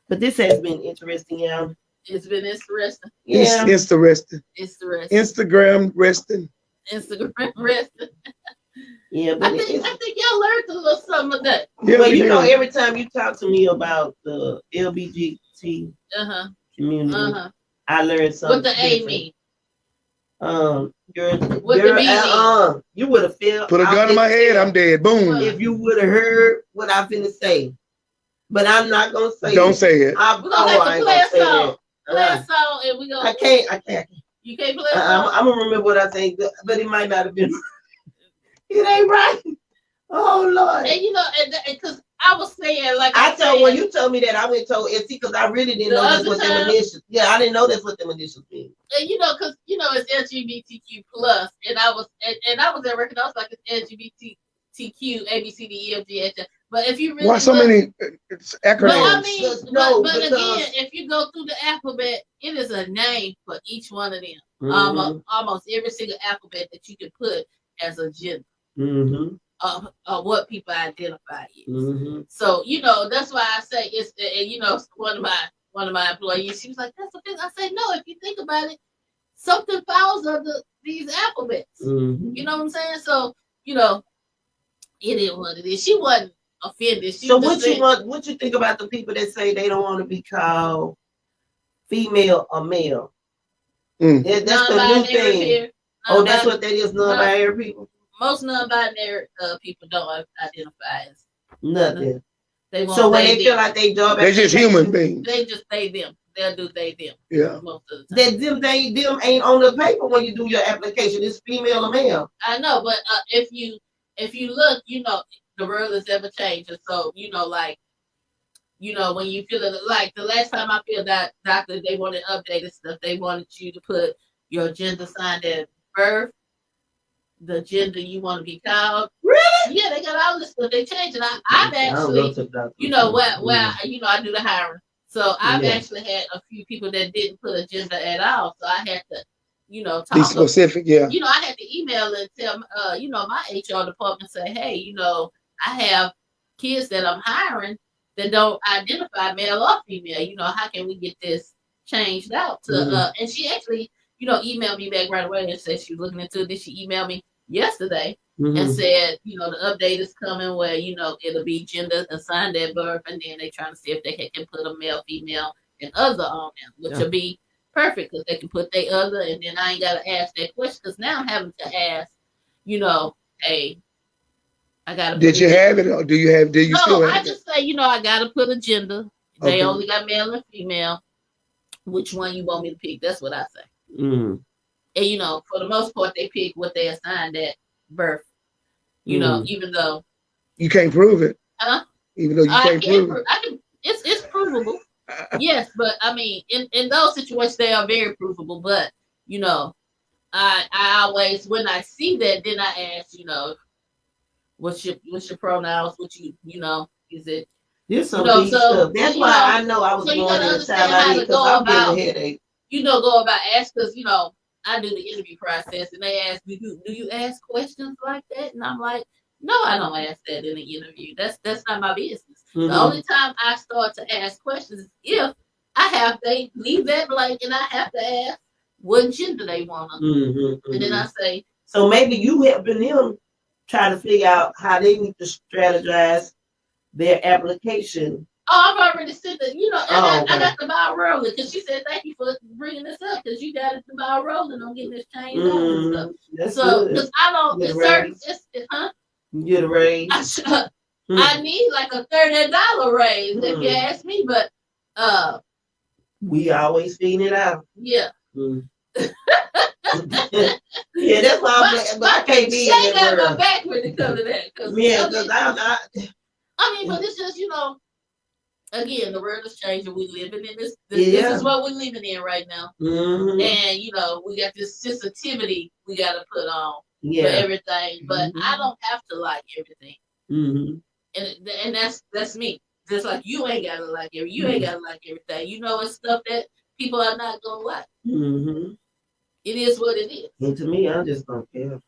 but this has been interesting, y'all. It's been interesting. Yeah, it's interesting. Instagram resting. Yeah, but I think y'all learned a little something of that. Yeah, well, you know, every time you talk to me about the LGBT community, I learned something. What the A mean? You would have felt. Put a gun in my head, I'm dead. Boom. If you would have heard what I'm finna say, but I'm not gonna say. Don't say it. We're gonna have to play a song. Play a song, and we gonna. I can't. You can't play a song. I'm gonna remember what I say, but it might not have been. It ain't right. Oh Lord. And you know, and because I was saying, like when you told me that, I went told NC because I really didn't know that's what them initials. Yeah, I didn't know that's what them initials mean. And you know, because you know it's LGBTQ plus, and I was at work and I was like it's LGBTQ, ABCDEFG. But if you really Why so look, many acronyms? but I mean, No, but because- again, if you go through the alphabet, it is a name for each one of them. Almost every single alphabet that you can put as a gender of what people identify as. So that's why I say it's. And one of my employees, she was like, "That's the thing." I say, "No, if you think about it, something falls under these alphabets." You know what I'm saying? So it is what it is. She wasn't offended. She So just said, what you think about the people that say they don't want to be called female or male? That's the new thing. That's what that is, non-binary people? Most non-binary people don't identify as nothing. They so when they feel like they job, they're just human beings. They just they them. They'll do they them. Yeah. Most of the time. Them ain't on the paper when you do your application. It's female or male. I know, but if you look, the world is ever changing. So when you feel it, like the last time I filled that doctor, they wanted updated stuff. They wanted you to put your gender signed at birth, the gender you want to be called. Really? Yeah, they got all this stuff. They changed it. I've actually, I do the hiring. So I've actually had a few people that didn't put a gender at all. So I had to, talk. Be specific, yeah. I had to email and tell, my HR department, say, hey, I have kids that I'm hiring that don't identify male or female. How can we get this changed out to? And she actually, emailed me back right away and said she was looking into this. She emailed me yesterday and said, the update is coming where, it'll be gender assigned at birth, and then they trying to see if they can put a male, female, and other on them, which will be perfect because they can put their other, and then I ain't got to ask that question because now I'm having to ask, hey, I got to. Did you have it, or do you have? Do you still have it? I just say, I got to put a gender. They only got male and female. Which one you want me to pick? That's what I say. And for the most part, they pick what they assigned at birth. Even though you can't prove it. Even though you can't prove it. It's provable. Yes, but I mean, in those situations, they are very provable. But I always, when I see that, then I ask, what's your pronouns? What is it? There's some stuff. That's why I know I was going to the time because I'm getting a headache. Go about ask because I do the interview process, and they ask me, do you ask questions like that? And I'm like, no, I don't ask that in an interview. That's not my business. The only time I start to ask questions is if they leave that blank and I have to ask what gender they want. And then I say, so maybe you helping them try to figure out how they need to strategize their application. Oh, I've already said that. I got the ball rolling because she said, thank you for bringing this up because you got the ball rolling on getting this changed out and stuff. That's so, because I don't, it's certain, get a raise. I need like a $30 raise if you ask me, but we always feeding it out. Yeah. Yeah, that's why I can't be in that world. My back when it comes to that. But it's just, again, the world is changing. We're living in this. This is what we're living in right now. And, we got this sensitivity we got to put on for everything. But I don't have to like everything. And that's me. Just like you ain't got to like everything. You ain't got to like everything. It's stuff that people are not going to like. It is what it is. And to me, I just don't care.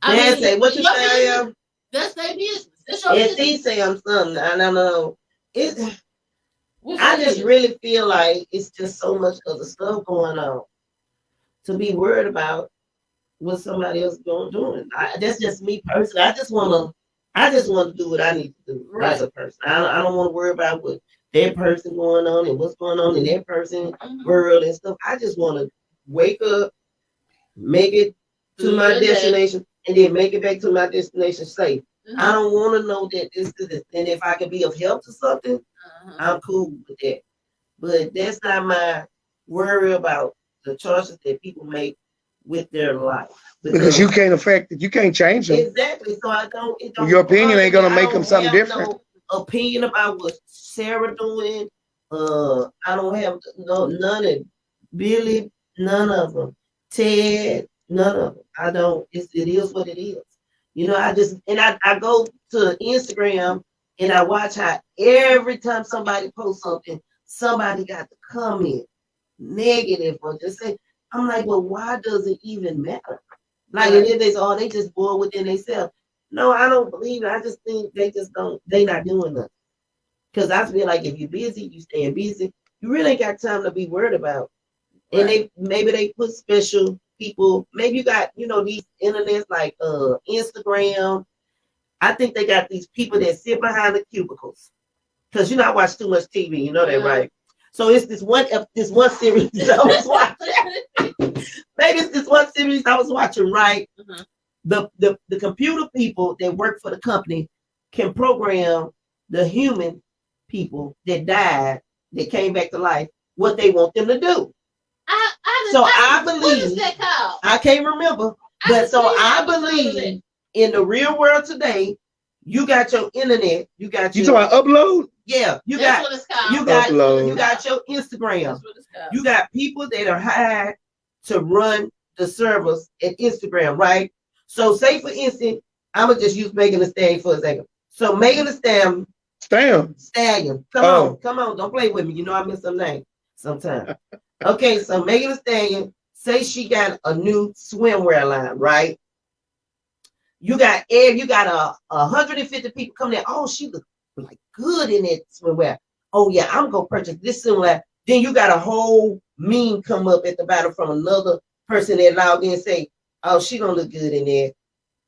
Say, what you say I am? That's their business. That's your business. They say I'm something. I don't know. I just really feel like it's just so much other stuff going on to be worried about what somebody else is doing. That's just me personally. I just want to do what I need to do as a person. I don't want to worry about what their person going on and what's going on in their person world and stuff. I just want to wake up, make it to my destination, and then make it back to my destination safe. I don't want to know that this is it. And if I can be of help to something, I'm cool with that. But that's not my worry about the choices that people make with their life. Because you can't affect it. You can't change them. Exactly. So I don't. Your opinion ain't going to make them something different. No opinion about what Sarah doing. I don't have none of Billy, none of them. Ted, none of them. I don't. It is what it is. You know, I go to Instagram and I watch how every time somebody posts something, somebody got to comment negative or just say, I'm like, well, why does it even matter? Like, and then they say, oh, they just bored within themselves. No, I don't believe it. I just think they not doing nothing. Because I feel like if you're busy, you staying busy, you really ain't got time to be worried about. And maybe they put special people, maybe you got, these internets like Instagram. I think they got these people that sit behind the cubicles. Because I watch too much TV, you know that, right? So it's this one series I was watching. Maybe it's this one series I was watching, right? The computer people that work for the company can program the human people that died, that came back to life, what they want them to do. I believe. What is that called? I can't remember. But so I believe in the real world today, you got your internet. You talking about upload? Yeah, you got your Instagram. That's what it's called. You got people that are hired to run the servers at Instagram, right? So say for instance, I'm gonna just use Megan Thee Stallion for example. So Megan Thee Stallion. Come on, don't play with me. You know I miss some name sometimes. Okay, so Megan Thee Stallion, say she got a new swimwear line, right? You got 150 people coming in. Oh, she look like good in that swimwear. Oh yeah, I'm gonna purchase this swimwear. Then you got a whole meme come up at the bottom from another person that logged in and say, oh, she don't look good in there.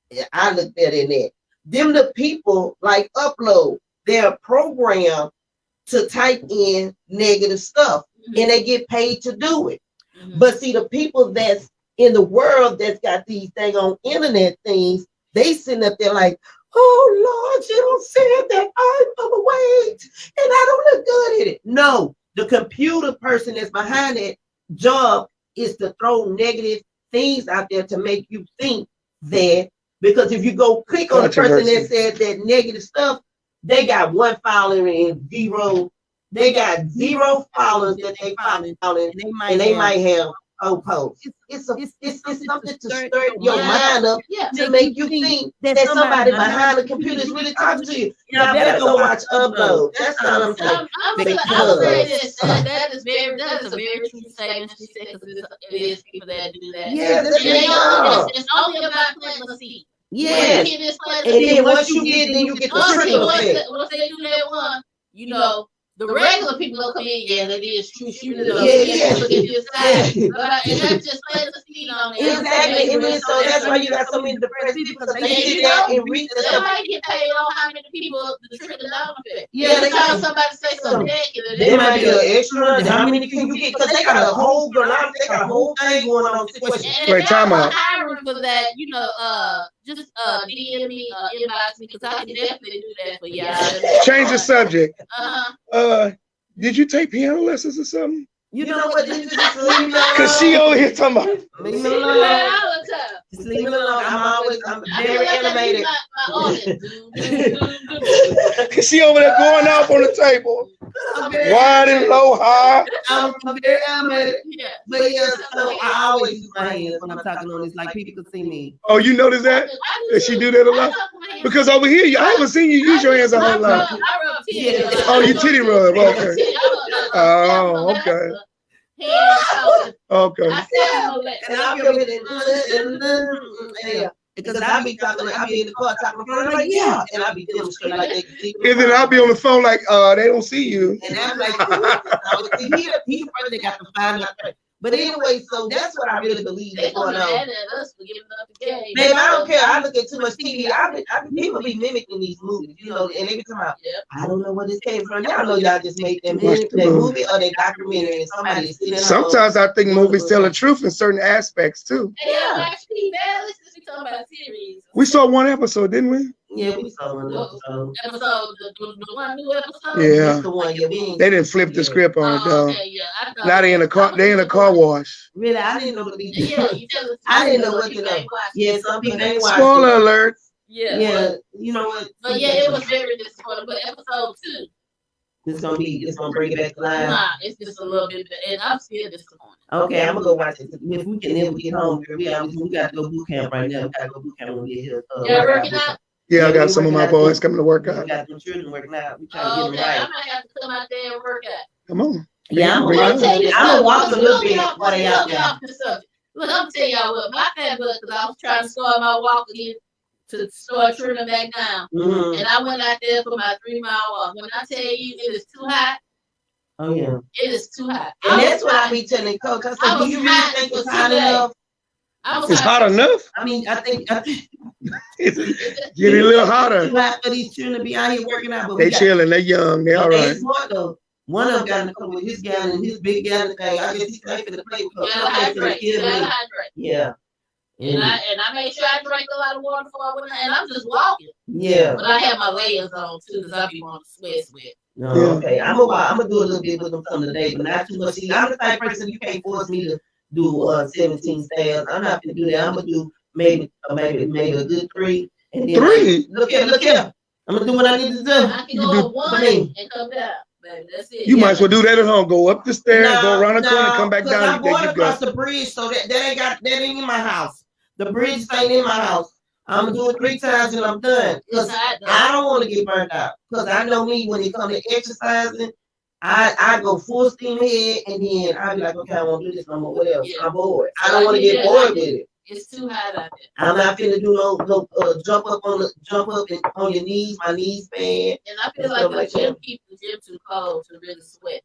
Yeah, I look better in that. Them the people like upload. They're programmed to type in negative stuff, and they get paid to do it. But see, the people that's in the world that's got these dang on internet things, they sitting up there like, oh Lord, you don't say that I'm overweight and I don't look good in it. No, the computer person that's behind that job is to throw negative things out there to make you think that, because if you go click on the person that said that negative stuff, they got one follower and zero. They got 0 followers that they following, and they might have posts. It's something to stir your mind up to make you think that somebody behind the computer is really talking to you. Y'all better go watch Upload. That's what I'm saying. That is a very true statement she said, because it is people that do that. Yeah, it's only about planting a seed. Yes. And then once you get, then you get the trickle effect. Once they do that one, the regular people don't come in, that is true. And that's just planting a seed on there. Exactly. And then so that's why you got so many depressed people, because they sit there and read the stuff. Somebody get paid on how many people the trickle down effect. Yeah, they call somebody say something negative. They might be an extra. How many can you get? Because they got a whole thing going on. Wait, time out. Hiring for that, just DM me, inbox me, because I can definitely do that for y'all. Change the subject. Did you take piano lessons or something? You know what? Just leave me alone. Because she over here talking about. Leave me alone. Just leave me alone. I'm very animated. Because she over there going off on the table. Wide and low, high. I'm very animated. Yeah. But so I always use my hands when I'm talking on this, like people can see me. Oh, you notice that? Does she do that a lot? Because over here, I haven't seen you use your hands a whole lot. Oh, you titty rub. Okay. Oh, okay. Okay. And I'll be with it. Because I'll be talking, I'll be in the car talking, like, yeah. And I'll be demonstrating like they can see me. And then I'll be on the phone like, they don't see you. And I'm like, he's the person that got to find out. But anyway, so that's what I really believe is going on. Babe, I don't care. I look at too much TV. People be mimicking these movies, and they be talking about, I don't know where this came from. Y'all know y'all just made that movie or that documentary and somebody is sitting. Sometimes I think movies tell the truth in certain aspects too. Yeah. Talking about series. We saw one episode, didn't we? Yeah, we saw one episode. The one new episode. Yeah. That's the one. Yeah, they didn't flip the script on it though. Okay, yeah. Now they in the car. They in a car wash. Really, I didn't know what to do. I didn't know what to know. Yeah, some people ain't watching. Spoiler alert. Yeah. Yeah. You know what? But yeah, it was very disappointing. But episode 2. It's gonna bring it back to life. Nah, it's just a little bit, and I'm still disappointed. Okay, I'm gonna go watch it. If we can never get home, we got to go boot camp right now. We gotta go boot camp when we get here. Y'all working out? Yeah, I got some of my boys coming to work out. We got some children working out. We trying to get them Okay, I right. might have to come out there and work out. Come on. Yeah, I'm Bring it gonna on. I'm gonna walk a little bit while they out there. Look, I'm tell y'all what, my fat butt, because I was trying to start my walk again to start trimming back down. Mm-hmm. And I went out there for my 3-mile walk. When I tell you it is too hot, Oh yeah. it is too hot. And that's what I be telling Coach. I said, do you really think it's hot enough? It's hot enough. I mean, I think Get it a little hotter. too hot for these children to be out here working out. But They chilling. They young. They all right. Smart though. One of them got in the car with his gallon, his big gallon thing. I guess he's trying to play with hydrate. Yeah. And I made sure I drank a lot of water before I went out, and I'm just walking. Yeah. But I have my layers on too, because I be wanting to sweat. No, okay. I'm gonna do a little bit with them some today, but not too much. See, I'm the type of person you can't force me to do 17 stairs. I'm not gonna do that. I'm gonna do maybe a good 3. And then 3. Look here. I'm gonna do what I need to do. I can go up 1 and come down. Baby, that's it. You might as well do that at home. Go up the stairs, go around the corner, come back down. I'm going across the bridge, so that ain't in my house. The bridge ain't in my house. I'm gonna do it 3 times and I'm done. Cause I don't want to get burnt out. Cause I know me when it comes to exercising, I go full steam ahead and then I be like, okay, I won't do this no more. What else? I'm bored. I don't want to get bored with it. It's too hot out there. I'm not finna do no jump up on your knees, my knees bad. And I feel like the gym keeps the gym too cold to really sweat.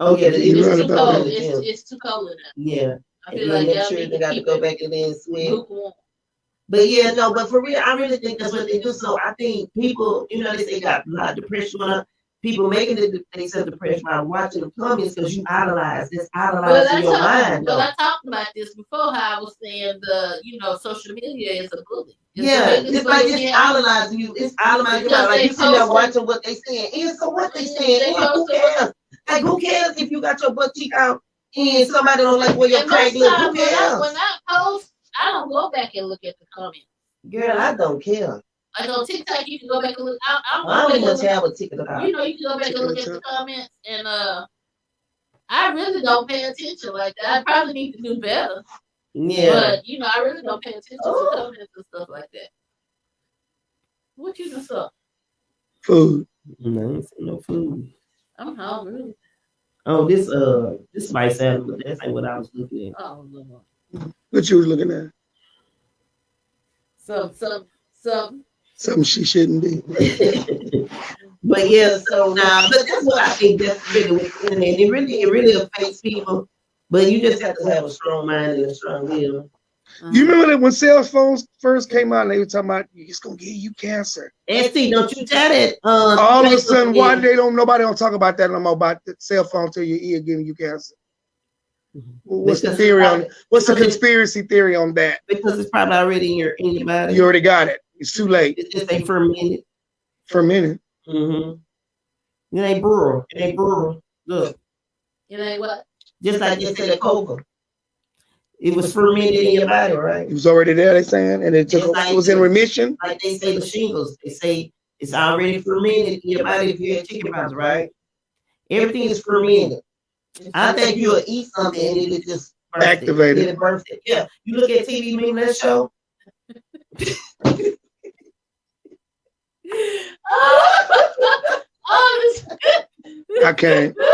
Oh yeah, it's too cold. It's too cold in there. Yeah. I feel like y'all sure need they got to go back and then sweat. lukewarm. But yeah, no, but for real, I really think that's what they do. So I think people, they say got a lot of depression on them. People making themselves depressed by watching the comments because you idolize. It's idolizing your mind. Well, I talked about this before. How I was saying social media is a bully. It's like it's idolizing you. It's idolizing you. Like you sitting there watching what they saying. And so what they saying? Who cares? Like who cares if you got your butt cheek out and somebody don't like where your crack look? Who cares? When I post, I don't go back and look at the comments. Girl, I don't care. Like on TikTok, you can go back and look. I don't even have a TikTok. You can go back and look at the comments, and I really don't pay attention like that. I probably need to do better. Yeah. But I really don't pay attention to comments and stuff like that. What you just saw? Food. No food. I'm hungry. Oh, this might sound, but that's not what I was looking at. Oh Lord. What you was looking at? Something she shouldn't be. But yeah, so now, but that's what I think that's really with the internet. It really affects people, but you just have to have a strong mind and a strong will. You remember that when cell phones first came out, and they were talking about it's gonna give you cancer. And see, don't you tell that? All of a sudden, why nobody don't talk about that no more about the cell phone to your ear giving you cancer? Well, what's the theory on it? What's the conspiracy theory on that? Because it's probably already in your body. You already got it. It's too late. It's just a fermented. Fermented. Mm-hmm. It ain't brewer. Look. It ain't what? Just like you said, coca. It was fermented in your body, right? It was already there, they saying, and it was in remission. Like they say the shingles. They say it's already fermented in your body if you had chicken pox, right? Everything is fermented. I think you'll eat something and it'll just activate it. Yeah. You look at TV, mean that show. I can't. Look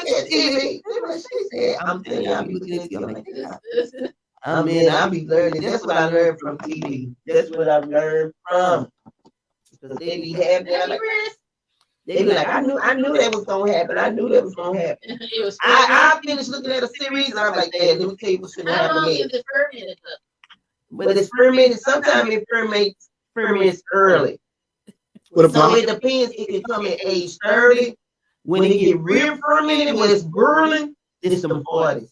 at TV. I'm telling you, I'll be looking at you like this. I mean, I'll be learning. That's what I learned from TV. That's what I've learned from. Because they be having they be like, I knew that was gonna happen. I knew that was gonna happen. I finished looking at a series and I'm like, let me tell you what's gonna happen. How long is it fermented? But it's fermented. Sometimes it ferments early. So it depends. It can come at age 30. When it get real fermented, when it's burning, it's them 40s.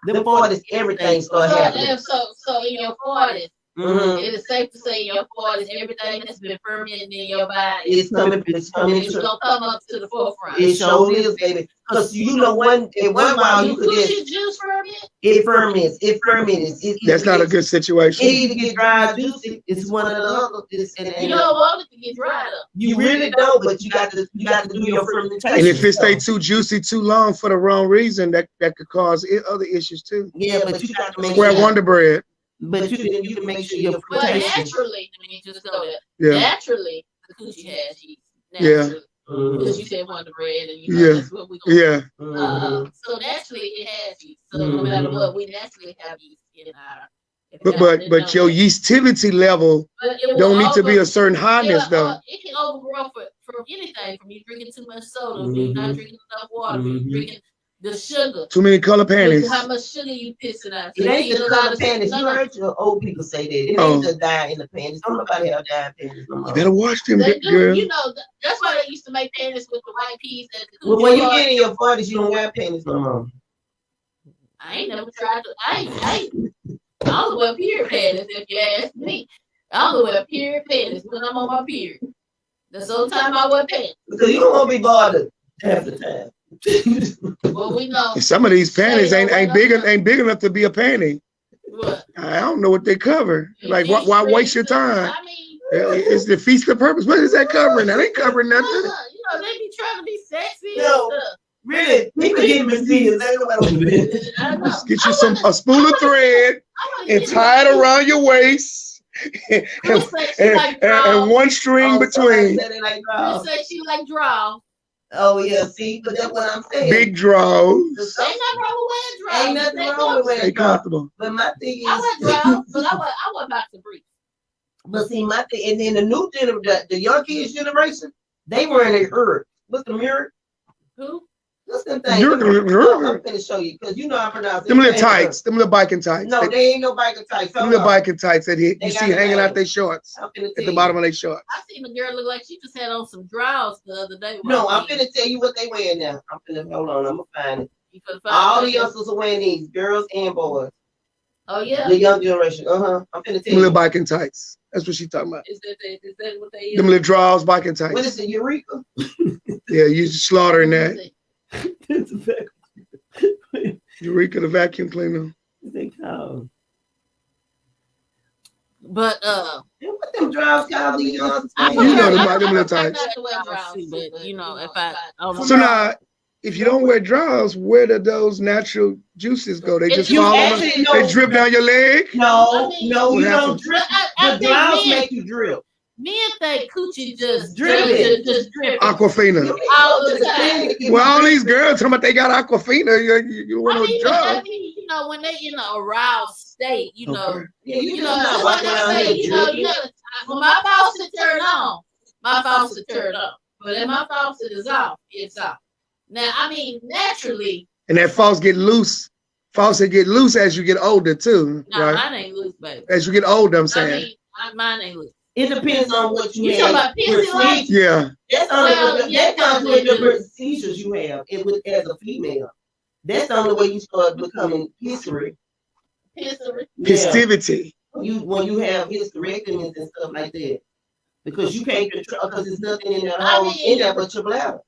Them 40s, everything starts happening. So in your 40s, It is safe to say in your 40s, everything that's been fermented in your body It's coming. It's coming. it's gonna come up to the forefront. It sure is, baby. Because one while you could just juice ferment. It ferments. It ferments. That's not a good situation. It either get dry or juicy. It's one or the other. You don't want it to get dried up. You really don't, but you got to do your fermentation. And if it stay too juicy too long for the wrong reason, that could cause other issues too. Yeah, but you got to make sure. Wonder Bread. But you can make sure your But fermentation. naturally, I mean, just go there. Yeah. Naturally, the coochie has yeast. Naturally. Because you said Wonder Bread, and that's what we so naturally it has yeast. So no matter what, we naturally have yeast in our. But your yeastivity level don't need to be a certain highness though. It can overgrow from anything, from you drinking too much soda, from you not drinking enough water, from you drinking the sugar. Too many color panties. How much sugar you pissing out? It ain't the color panties. You heard your old people say that. It ain't the dye in the panties. Don't nobody have dye panties no more. You better watch them, they girl. You know, that's why they used to make panties with the white peas at the Well, when you get in your 40s, you don't wear panties no more. I ain't never tried to. I don't wear period panties if you ask me. I don't wear period panties when I'm on my period. That's the only time I wear pants. Because you don't want to be bothered half the time. Well, we know. Some of these panties ain't big enough to be a panty. What? I don't know what they cover. Like, why waste your time? I mean, it's the feast of purpose. What is that covering? That ain't covering nothing. You know, they be trying to be sexy no, and stuff. Really, people get mysterious. Get you a spool of thread and tie it around your waist, and one string between. Chris say she like draws. Oh yeah, see, but that's what I'm saying. Big draws. Ain't nothing wrong with wearing draws. Ain't nothing wrong with wearing comfortable. But my thing is, I wear draws, but I wear boxer briefs. But see, my thing, and then the new generation, the young kids generation, they wearing a hurt. What's the mirror? Who? What's them things? I'm gonna show you because you know I pronounce it. Them little tights, them little biking tights. No, they ain't no biking tights. Them little biking tights that you see hanging out their shorts at the bottom of their shorts. I seen a girl look like she just had on some drawers the other day. No, I'm finna tell you what they wearing now. Hold on, I'm gonna find it. All the youngsters are wearing these, girls and boys. Oh yeah. The young generation. I'm finna tell you. Little biking tights. That's what she's talking about. Is that what they use? Them little drawers, biking tights. What is it, Eureka? Yeah, you slaughtering that. Eureka, the vacuum cleaner. They called. But what them drawers called? These young. You know them little tights. But you know, if I so now, if you don't wear drawers, where do those natural juices go? They just fall on. They drip down your leg. No, you don't drip. The drawers make you drip. Men think coochie just drip. Aquafina. All the time. Well, all these girls talking about they got Aquafina. You want to drugs. You know, when they in an aroused state, you know, when my faucet turned on, but if my faucet is off, it's off. Now, I mean, naturally. And that faucet get loose. Faucet get loose as you get older too. No, right? Mine ain't loose, baby. As you get older, I'm saying. I mean, mine ain't loose. It depends on what you have. Talking about pissy like? Yeah. That comes with the procedures you have as a female. That's the only way you start becoming history. Festivity. When you have hysterectomies and stuff like that. Because you can't control, because there's nothing in in there but your bladder.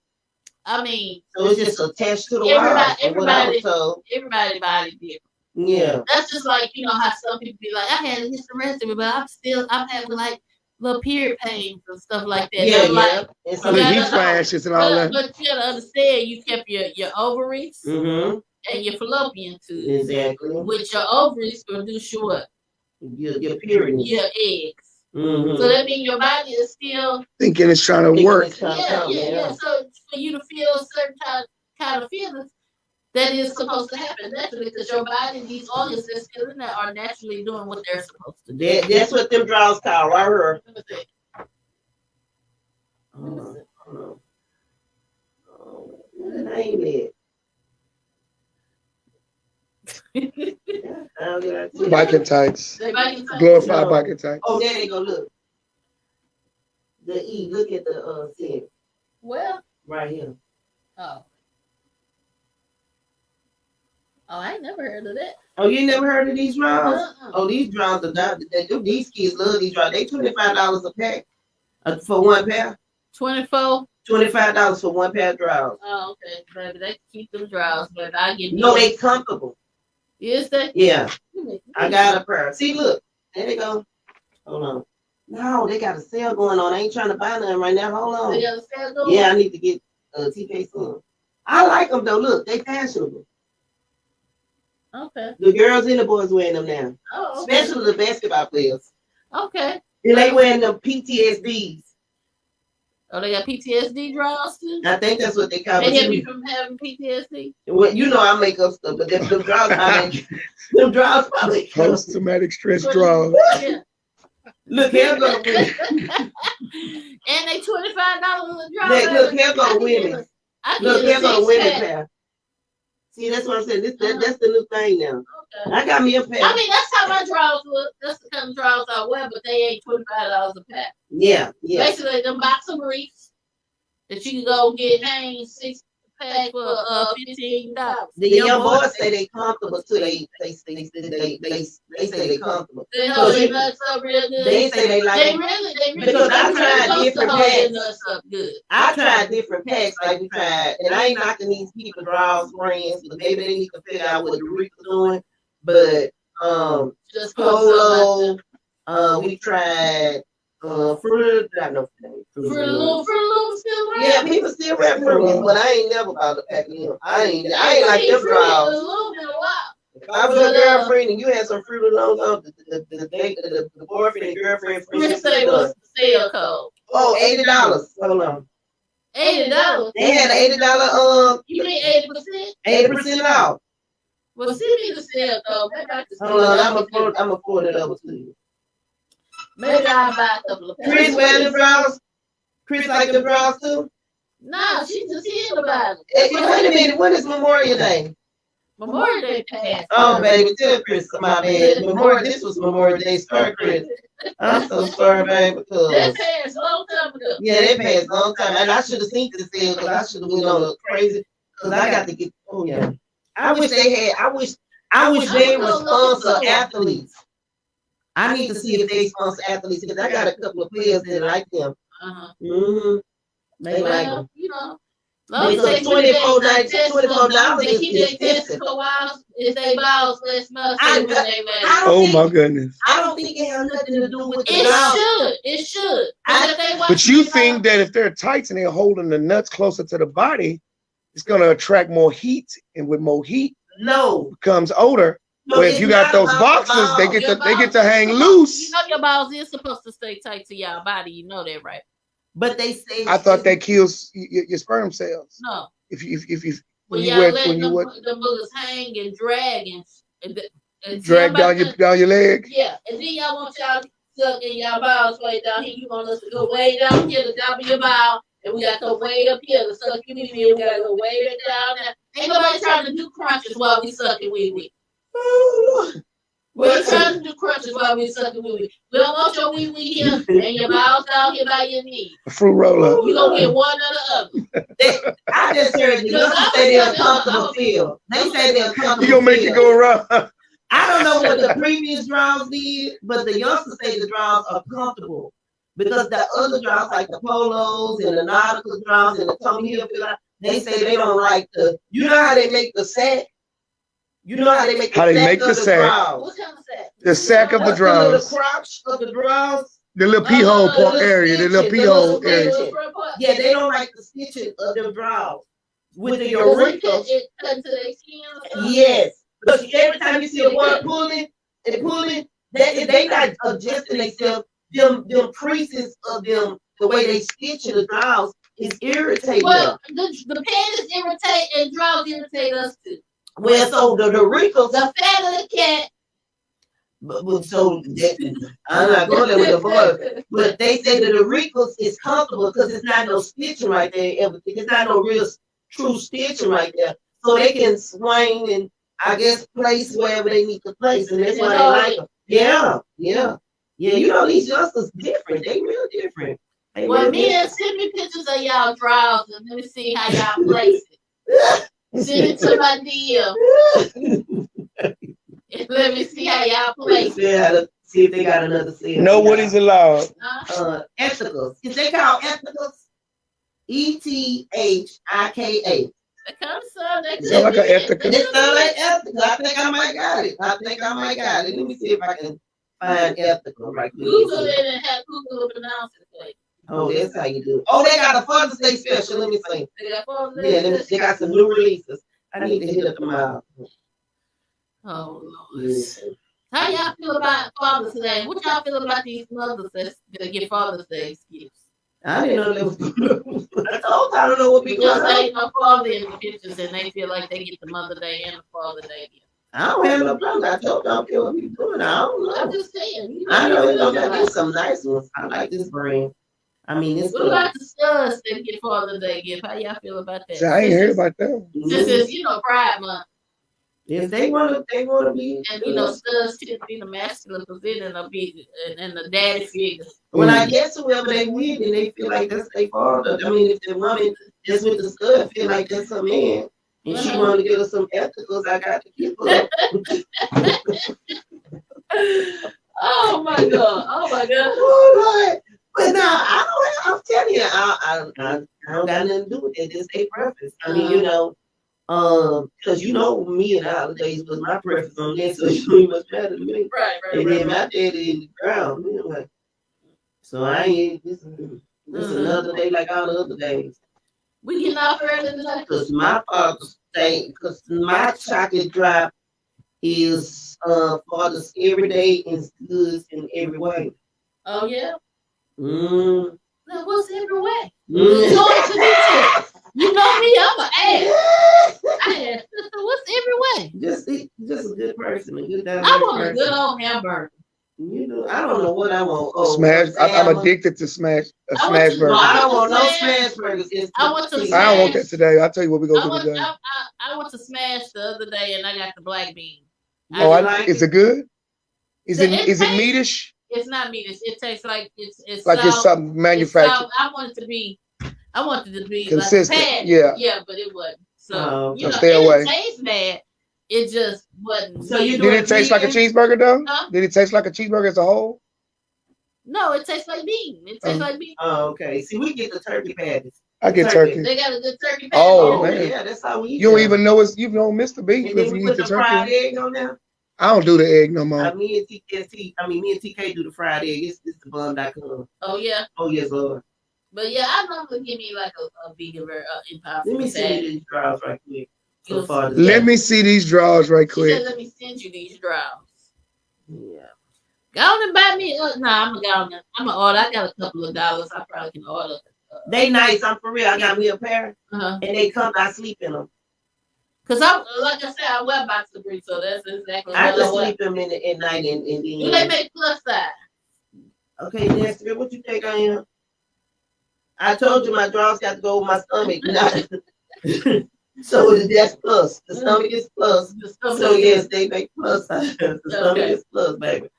I mean, so it's just attached to the wall. Everybody's body different. Yeah. That's just like, you know, how some people be like, I had a hysterectomy, but I'm having like little period pains and stuff like that. Yeah, like, heat flashes and all that. But you gotta understand, you kept your ovaries and your fallopian tubes. Exactly. Which your ovaries produce your what? Your period. Your eggs. So that means your body is still thinking it's trying to work. Yeah. So for you to feel a certain kind of feelings, that is supposed to happen naturally because your body, these organs that's still in there, are naturally doing what they're supposed to do. That's what them draws call right here. What the name is? Biking tights. Glorified biking tights. Oh, there they go. Look. The E. Look at the set. Well. Right here. Oh. Oh, I ain't never heard of that. Oh, you never heard of these drawers? Uh-uh. Oh, these drawers are not. These kids love these drawers. They $25 a pack for one pair. 24. $25 for one pair of drawers. Oh, okay, baby. They keep them drawers, but I give No, they comfortable. Is they? Yeah. I got a pair. See, look. There they go. Hold on. No, they got a sale going on. I ain't trying to buy nothing right now. Hold on. They got a sale going? Yeah, I need to get TK some. I like them though. Look, they fashionable. Okay. The girls and the boys wearing them now. Oh, okay. Especially the basketball players. Okay. And they wearing them PTSDs. Oh, they got PTSD drawers too? I think that's what they call They it. have you from having PTSD? Well, you know I make up stuff, but them drawers probably probably Post-traumatic stress drawers. Yeah. Look, here go And they $25 a drawer. look, here go women. Look, here go women pair. See, that's what I'm saying. That's the new thing now. Okay. I got me a pair. I mean, that's how my drawers look. That's the kind of drawers I wear, but they ain't $25 a pack. Yeah. Basically, them boxer briefs that you can go get hang 6 pack for $15. The young boys say they comfortable too. They say they comfortable. They hold their nuts up real good. They say they like They really because I tried different hold their packs. nuts up good. I tried different packs like we tried, and I ain't knocking these people draws brands, but maybe they need to figure out what the Rica's doing. But Just Polo, we tried Fruit. I know Fruit Loops still around? Yeah, people still wear Fruit, but I ain't never bought a pack of them. I ain't like them draws. If I was your girlfriend and you had some Fruit Loops on, the boyfriend and girlfriend. Let's say what's the sale code? Oh, $80. Hold on. $80. They had an $80 You mean 80%? 80% off. Well, send me the sale code. Maybe I can Hold on, I'm gonna forward it over to you. Maybe I'll buy a couple of packs. Chris wear the drawers. Chris like the drawers too. No, she just heard about it. Wait a minute, when is Memorial Day? Memorial Day passed. Oh baby, tell Chris my bad. This was Memorial Day. Sorry, Chris. I'm so sorry, baby. Because That passed a long time ago. yeah, they passed a long time, and I should have seen this sale because I should have went on a crazy. Because I got to get. Oh yeah. I wish they had. I wish they would sponsor athletes. I need to see if they sponsor athletes because I got a couple of players that like them. Mm-hmm. They like them. You know, Because $24 they keep is their expensive. tests for a while. If they balls, let's not I- when they I man. don't Oh think- my goodness. I don't think it has nothing to do with the It drawers. should. It should. But if they watch But you the think that if they're tights and they're holding the nuts closer to the body, it's going to attract more heat, and with more heat No. comes odor. But if it's you got not those about the boxes, they balls. get to hang You loose. know your balls is supposed to stay tight to your body. You know that, right? But they say I thought that kills your sperm cells. No. If you When when you y'all wear let when you them, wear, the boogers hang and drag and drag down your leg. Yeah, and then y'all want y'all sucking y'all balls way down here. You want us to go way down here to top of your ball, and we got to go way up here to suck you in. We got to go way back down there. Ain't nobody trying to do crunches while we sucking wee. We ain't trying to do crunches while we sucking wee. We don't want your wee here and your balls down here by your knee. A fruit roller. You gonna get one or the other. I just heard the youngsters say they're comfortable feel. They say they're comfortable. You gonna make it go around. I don't know what the previous draws did, but the youngsters say the draws are comfortable because the other draws, like the polos and the nautical draws and the Tommy Hilfiger, they say they don't like the. You know how they make the sack. You know how they make the How they sack make of the the sack. draws. What kind of sack? The sack of the The little drawers. crotch of the draws. The little pee hole part area. The little pee hole area. Yeah, they don't like the stitching of the draws with the Does urethra. it cut into their skin or something? Yes, because every time you see a boy pulling and pulling, they not adjusting themselves. Them creases of them, the way they stitch in the draws is irritating. Well, the panties irritate and draws irritate us too. Well, so the wrinkles. The fat of the cat. But so I'm not going there with the boy, but they say that the wrinkles is comfortable because it's not no stitching right there. Everything it's not no real true stitching right there, so they can swing and I guess place wherever they need to place, and that's why they like them. Yeah. You know these youngsters different. They real different. Well, send me pictures of y'all drawers and let me see how y'all place it. Send it to my DM. Let me see how y'all play. See if they got another seal. Nobody's allowed. Ethicals. Is they called ethicals? ETHIKA. That kind of sound like Sound like an ethical. It sound like ethical. I think I might got it. Let me see if I can find ethical right quick. Google it and have Google pronounce it for you. Oh, that's how you do it. Oh, they got a Father's Day special. Let me see. They got Father's Day. Yeah, they got some new releases. I need to hit up them out. Oh, Lord. How y'all feel about Father's Day? What y'all feel about these mothers that get Father's Day gifts? I didn't know that was. I don't know what because there ain't no father in the pictures, and they feel like they get the Mother Day and the Father Day gift. I don't have no problem. I told you I don't care what people doing. I don't know. I'm just saying. I know it's gonna be some nice ones. I like this brand. I mean, it's what about the studs that get Father Day gift? How y'all feel about that? See, I ain't heard about that. Since it's Pride Month. If they want to be, and studs tend to be the masculine position and the daddy figures. Well, I guess whoever they with and they feel like that's their father. I mean, if the woman just with the stud feel like that's her man, and she want to give her some ethicals, I got to keep her. Oh my God! Oh Lord! But now I'm telling you, I don't got nothing to do with it. It's their preference. I mean, because me and holidays was my preference on this, so you much better than me. Right. And then my daddy in the ground, so I ain't. This is another day like all the other days. We getting off early tonight. Because my Father's Day, because my chocolate drop is Father's every day and good in every way. Oh yeah. Now what's every way? You know me, I'm an ass. What's every way? Just a good person, a good. I want a good old hamburger. I don't know what I want. Smash. I'm addicted to smash burger. I don't want no smash burgers. I don't want that today. I'll tell you what we go to today. I went to Smash the other day and I got the black bean. Is it good? Is it meatish? It's not meat. It tastes like it's like it's something manufactured. I want it to be consistent. Like yeah, but it wasn't. So stay away. It tastes bad. It just wasn't. So did it taste like a cheeseburger though? Huh? Did it taste like a cheeseburger as a whole? No, it tastes like bean. It tastes like bean. Oh, okay. See, we get the turkey patties. I get turkey. They got a good turkey patty. Oh man, yeah, that's how we eat. You don't even know you don't miss the beef if you eat the turkey. Fried egg on there. I don't do the egg no more. Me and TK do the fried egg. It's the bun.com. Oh yeah. Oh yes, Lord. But yeah, I normally give me like a vegan impossible. Let me see these drawers right quick. Let me see these drawers right quick. She said, let me send you these drawers. Yeah. Go on and buy me. I'm gonna order. I got a couple of dollars. I probably can order. They nice. I'm for real. I got me a pair, and they come. I sleep in them. Cause like I said, I wear boxer briefs, so that's exactly. I just sleep them at night and then. Do they make plus size? Okay, Nestor, what you think I am? I told you my drawers got to go with my stomach. So that's plus. The stomach is plus. So yes, they make plus size. The stomach is plus, baby.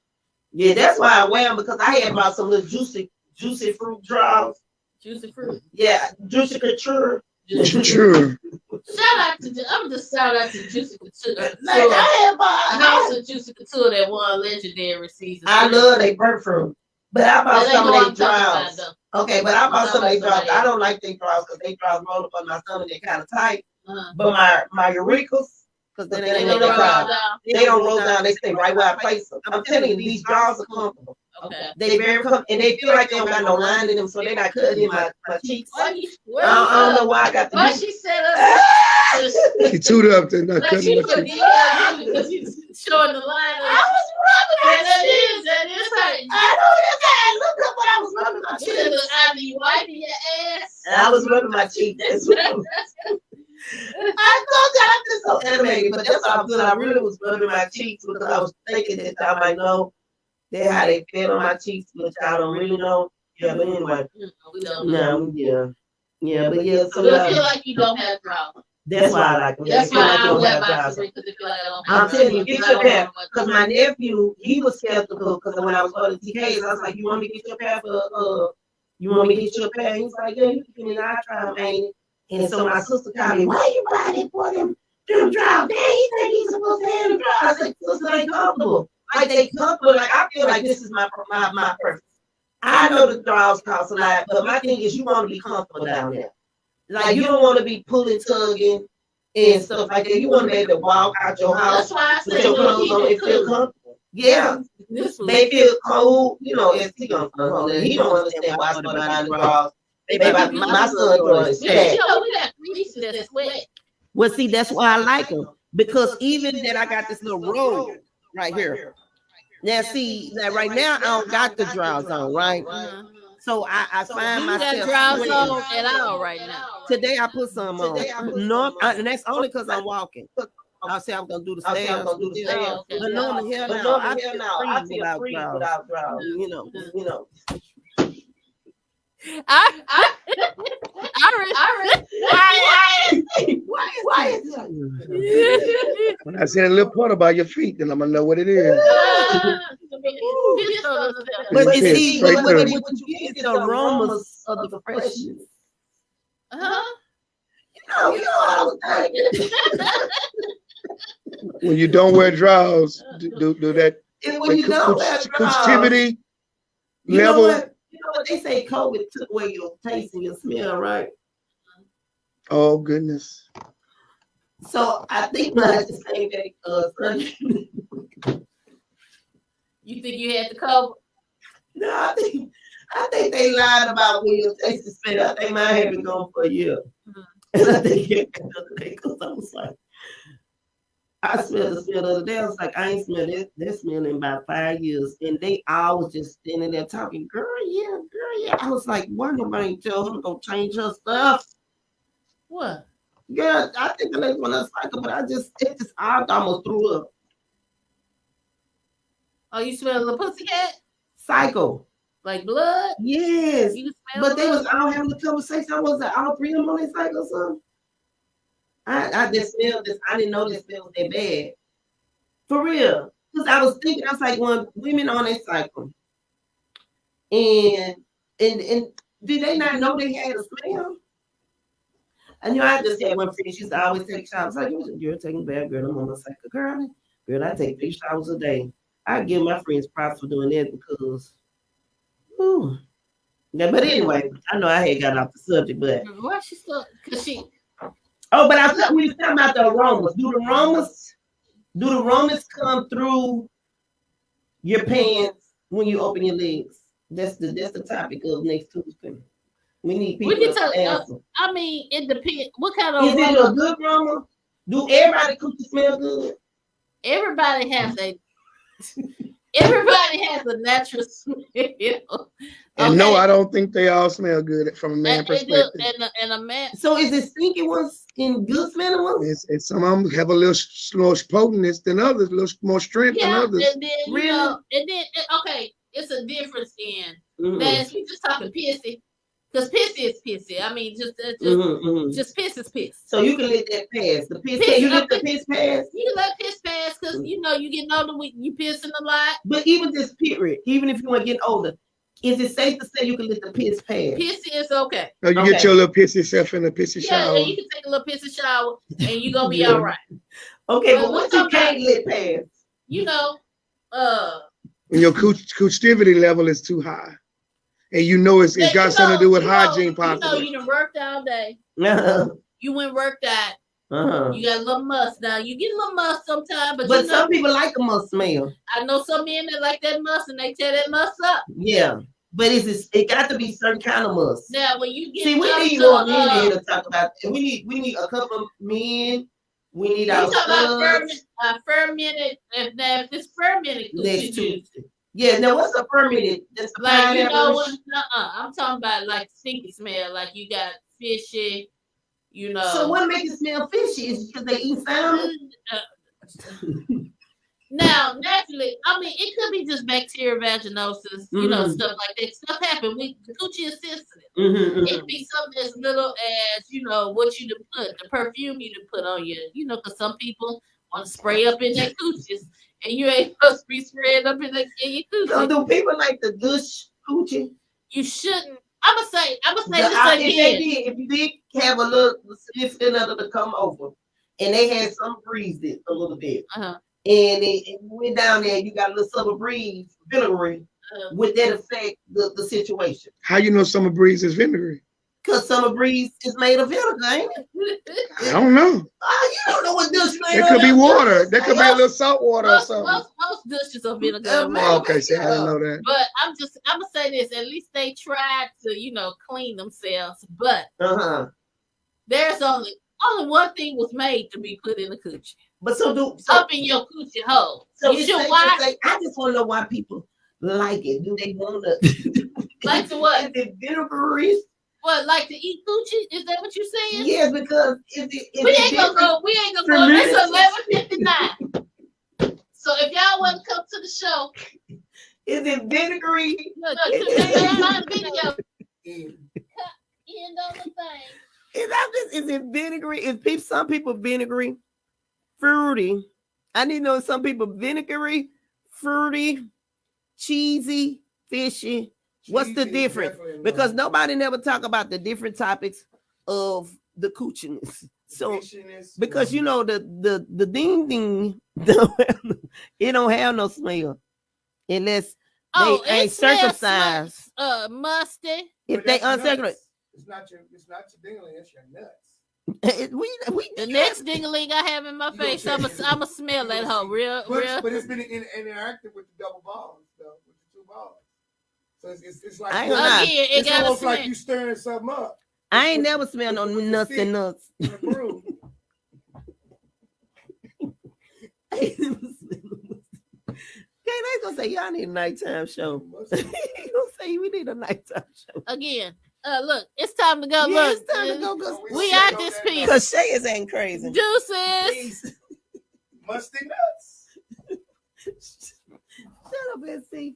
Yeah, that's why I wear them because I had bought some little juicy fruit drawers. Juicy fruit. Yeah, juicy couture. True. I'm just shout out to Juicy Couture. I had bought a house of Juicy Couture that won legendary season. I love their perfume, but I bought some of their drawers. Okay, but I bought some of their drawers. I don't like their drawers because they drawers roll up on my stomach. They're kind of tight. But my urethras, because they don't roll down. They stay right where I place them. I'm telling you, these drawers are comfortable. Okay. They very comfortable, and they feel like they don't got no line in them, so they're not cutting in my cheeks. I don't know why I got the. Why she said she chewed up and not cutting my cheeks. Because she's showing the line. I was rubbing my cheeks. That is hurting. I know that. Look up what I was rubbing my cheeks. You wiping your ass. I was rubbing my cheeks. That's what I thought that I'm just so animated, but that's what I'm doing. I really was rubbing my cheeks because I was thinking that I might know that how they feel on my cheeks, which I don't really know. Yeah, but anyway. We don't know. No, yeah, but yeah. So I feel like you don't have problems. That's why I like them. That's why I wear my because I feel like I don't have I'm telling you, get your pair. Because my nephew, he was skeptical because when I was going to TK's, I was like, you want me to get your pair for, you want me to get your pair? He was like, yeah, you can get it. I'll try them, ain't it? And so my sister called me, why you buying it for them drawers? Dang, he think he's supposed to have the drawers. I said, sister, they comfortable. Like they comfortable. Like I feel like this is my purpose. I know the drawers cost a lot, but my thing is you want to be comfortable down there. Like you don't want to be pulling, tugging, and stuff like that. You want to be able to walk out your house with your clothes on and feel comfortable. Yeah. They feel cold, you know, if he don't understand why I spend $9 drawers. My son drawers. Well, see, that's why I like them. Because even that I got this little robe right here. Now, see, like right now, I don't got the drawers on, right? So I find myself. You got drawers on at all right now. Today I put some on. No, and that's only because I'm walking. I'll say I'm gonna do the stairs. But no, the hell no. I feel free without drawers. You know. Why is that? When I say a little part about your feet, then I'm gonna know what it is. But you see, what you get is the aromas of the freshness. You know what I was thinking. When you don't wear drawers, do that. When you don't wear drawers, level. You know what they say? COVID took away your taste and your smell, right? Oh goodness. So I think like the same day. You think you had the COVID? No, I think they lied about when your taste and smell. I think mine had been gone for a year. And I think another day because I was like, I smelled the smell the other day. I was like, I ain't smelled that smell in about 5 years. And they all was just standing there talking, girl, yeah. I was like, why nobody tell her to go change her stuff? What? Girl, I think the next one I cycle, but I almost threw up. Oh, you smell the pussycat? Cycle. Like blood? Yes. You smell but blood? They was all having a conversation. I was like, all three of them on their cycle or something. I just smelled this. I didn't know this smell was that bad. For real. Because I was thinking, I was like, when women on their cycle. And did they not know they had a smell? I knew I just had one friend. She used to always take showers. I was like, you're taking a bath, girl. I'm on my cycle. Girl, I take 3 showers a day. I give my friends props for doing that because, yeah, but anyway, I know I had got off the subject, but. Why she still? Because she. Oh, but I thought we were talking about the aromas. Do the aromas come through your pants when you open your legs? That's the topic of next Tuesday. We need people to answer. I mean, it depends. What kind of is it a good aroma? Do everybody cookie smell good? Everybody has a natural smell. And no, I don't think they all smell good from a man perspective. And a man. So is it stinky ones and good smelling ones? It's some of them have a little more potentness than others, a little more strength than others. And then, okay, it's a difference in that. We just talking pissy. Because pissy is pissy. I mean, just piss is piss. So you can let that pass. The piss. Can you let the piss pass? You can let piss pass because you get older. You pissing a lot. But even this period, even if you want to get older, is it safe to say you can let the piss pass? Pissy is okay. No, you get your little pissy self in a pissy shower. Yeah, you can take a little pissy shower and you gonna be all right. Okay, but what you can't let pass? When your coostivity level is too high. And it's got something to do with hygiene, possibly. You done worked all day. You went worked out. You got a little must now. You get a little must sometimes, but some people like a must smell. I know some men that like that must, and they tear that must up. Yeah, but it got to be certain kind of must. Now, when you get we need more men here to talk about. We need a couple of men. We need our fermented. If this fermented next Tuesday. Yeah, now what's a fermented? Just like I'm talking about like stinky smell, like you got fishy, So what makes it smell fishy? Is because they eat salmon? Now, naturally, I mean, it could be just bacterial vaginosis, stuff like that. Stuff happen. Coochie is sensitive. It could be something as little as, what you put, the perfume you put on you, because some people want to spray up in their coochies. And you ain't supposed to be spraying up in your coochie. So do people like the douche coochie? You shouldn't. I'ma say this If you did have a little significant other to come over, and they had some breezed it a little bit, and it went down there, you got a little summer breeze, vinegary. Would that affect the situation? How you know summer breeze is vinegary? Because summer breeze is made of vinegar, ain't it? I don't know. Oh, you don't know what dish made It of. could be water. There could be a little salt water or something. Most dishes are vinegar. Okay, see, I didn't know that. But I'm gonna say this. At least they tried to, clean themselves. But there's only one thing was made to be put in the coochie. But so up in your coochie hole. So you should watch. I just want to know why people like it. Do they want to like to what? Is it vinegary? What, like to eat coochie? Is that what you're saying? Yes, because we ain't gonna go. It's 11:59. So if y'all want to come to the show, is it vinegary? Look, my video. End on the thing. Is it vinegary? Is some people vinegary, fruity? I need to know some people vinegary, fruity, cheesy, fishy. What's the difference? Because nobody never talk about the different topics of the coochiness. So because the ding ding, it don't have no smell unless they ain't circumcised. Musty. If they uncircumcised, it's not your dingling, it's your nuts. The next dingling I have in my face, I'ma smell that hoe real. But it's been interactive with the double balls, though, with the two balls. So it's like it's almost like you stirring something up. I ain't never smelled no nuts and nuts. Okay, they gonna say y'all need a nighttime show. They gonna say we need a nighttime show again. Look, it's time to go. Yeah, look, it's time to go. We out this piece. Cause Shay is ain't crazy. Juices. Musty nuts. Shut up and see.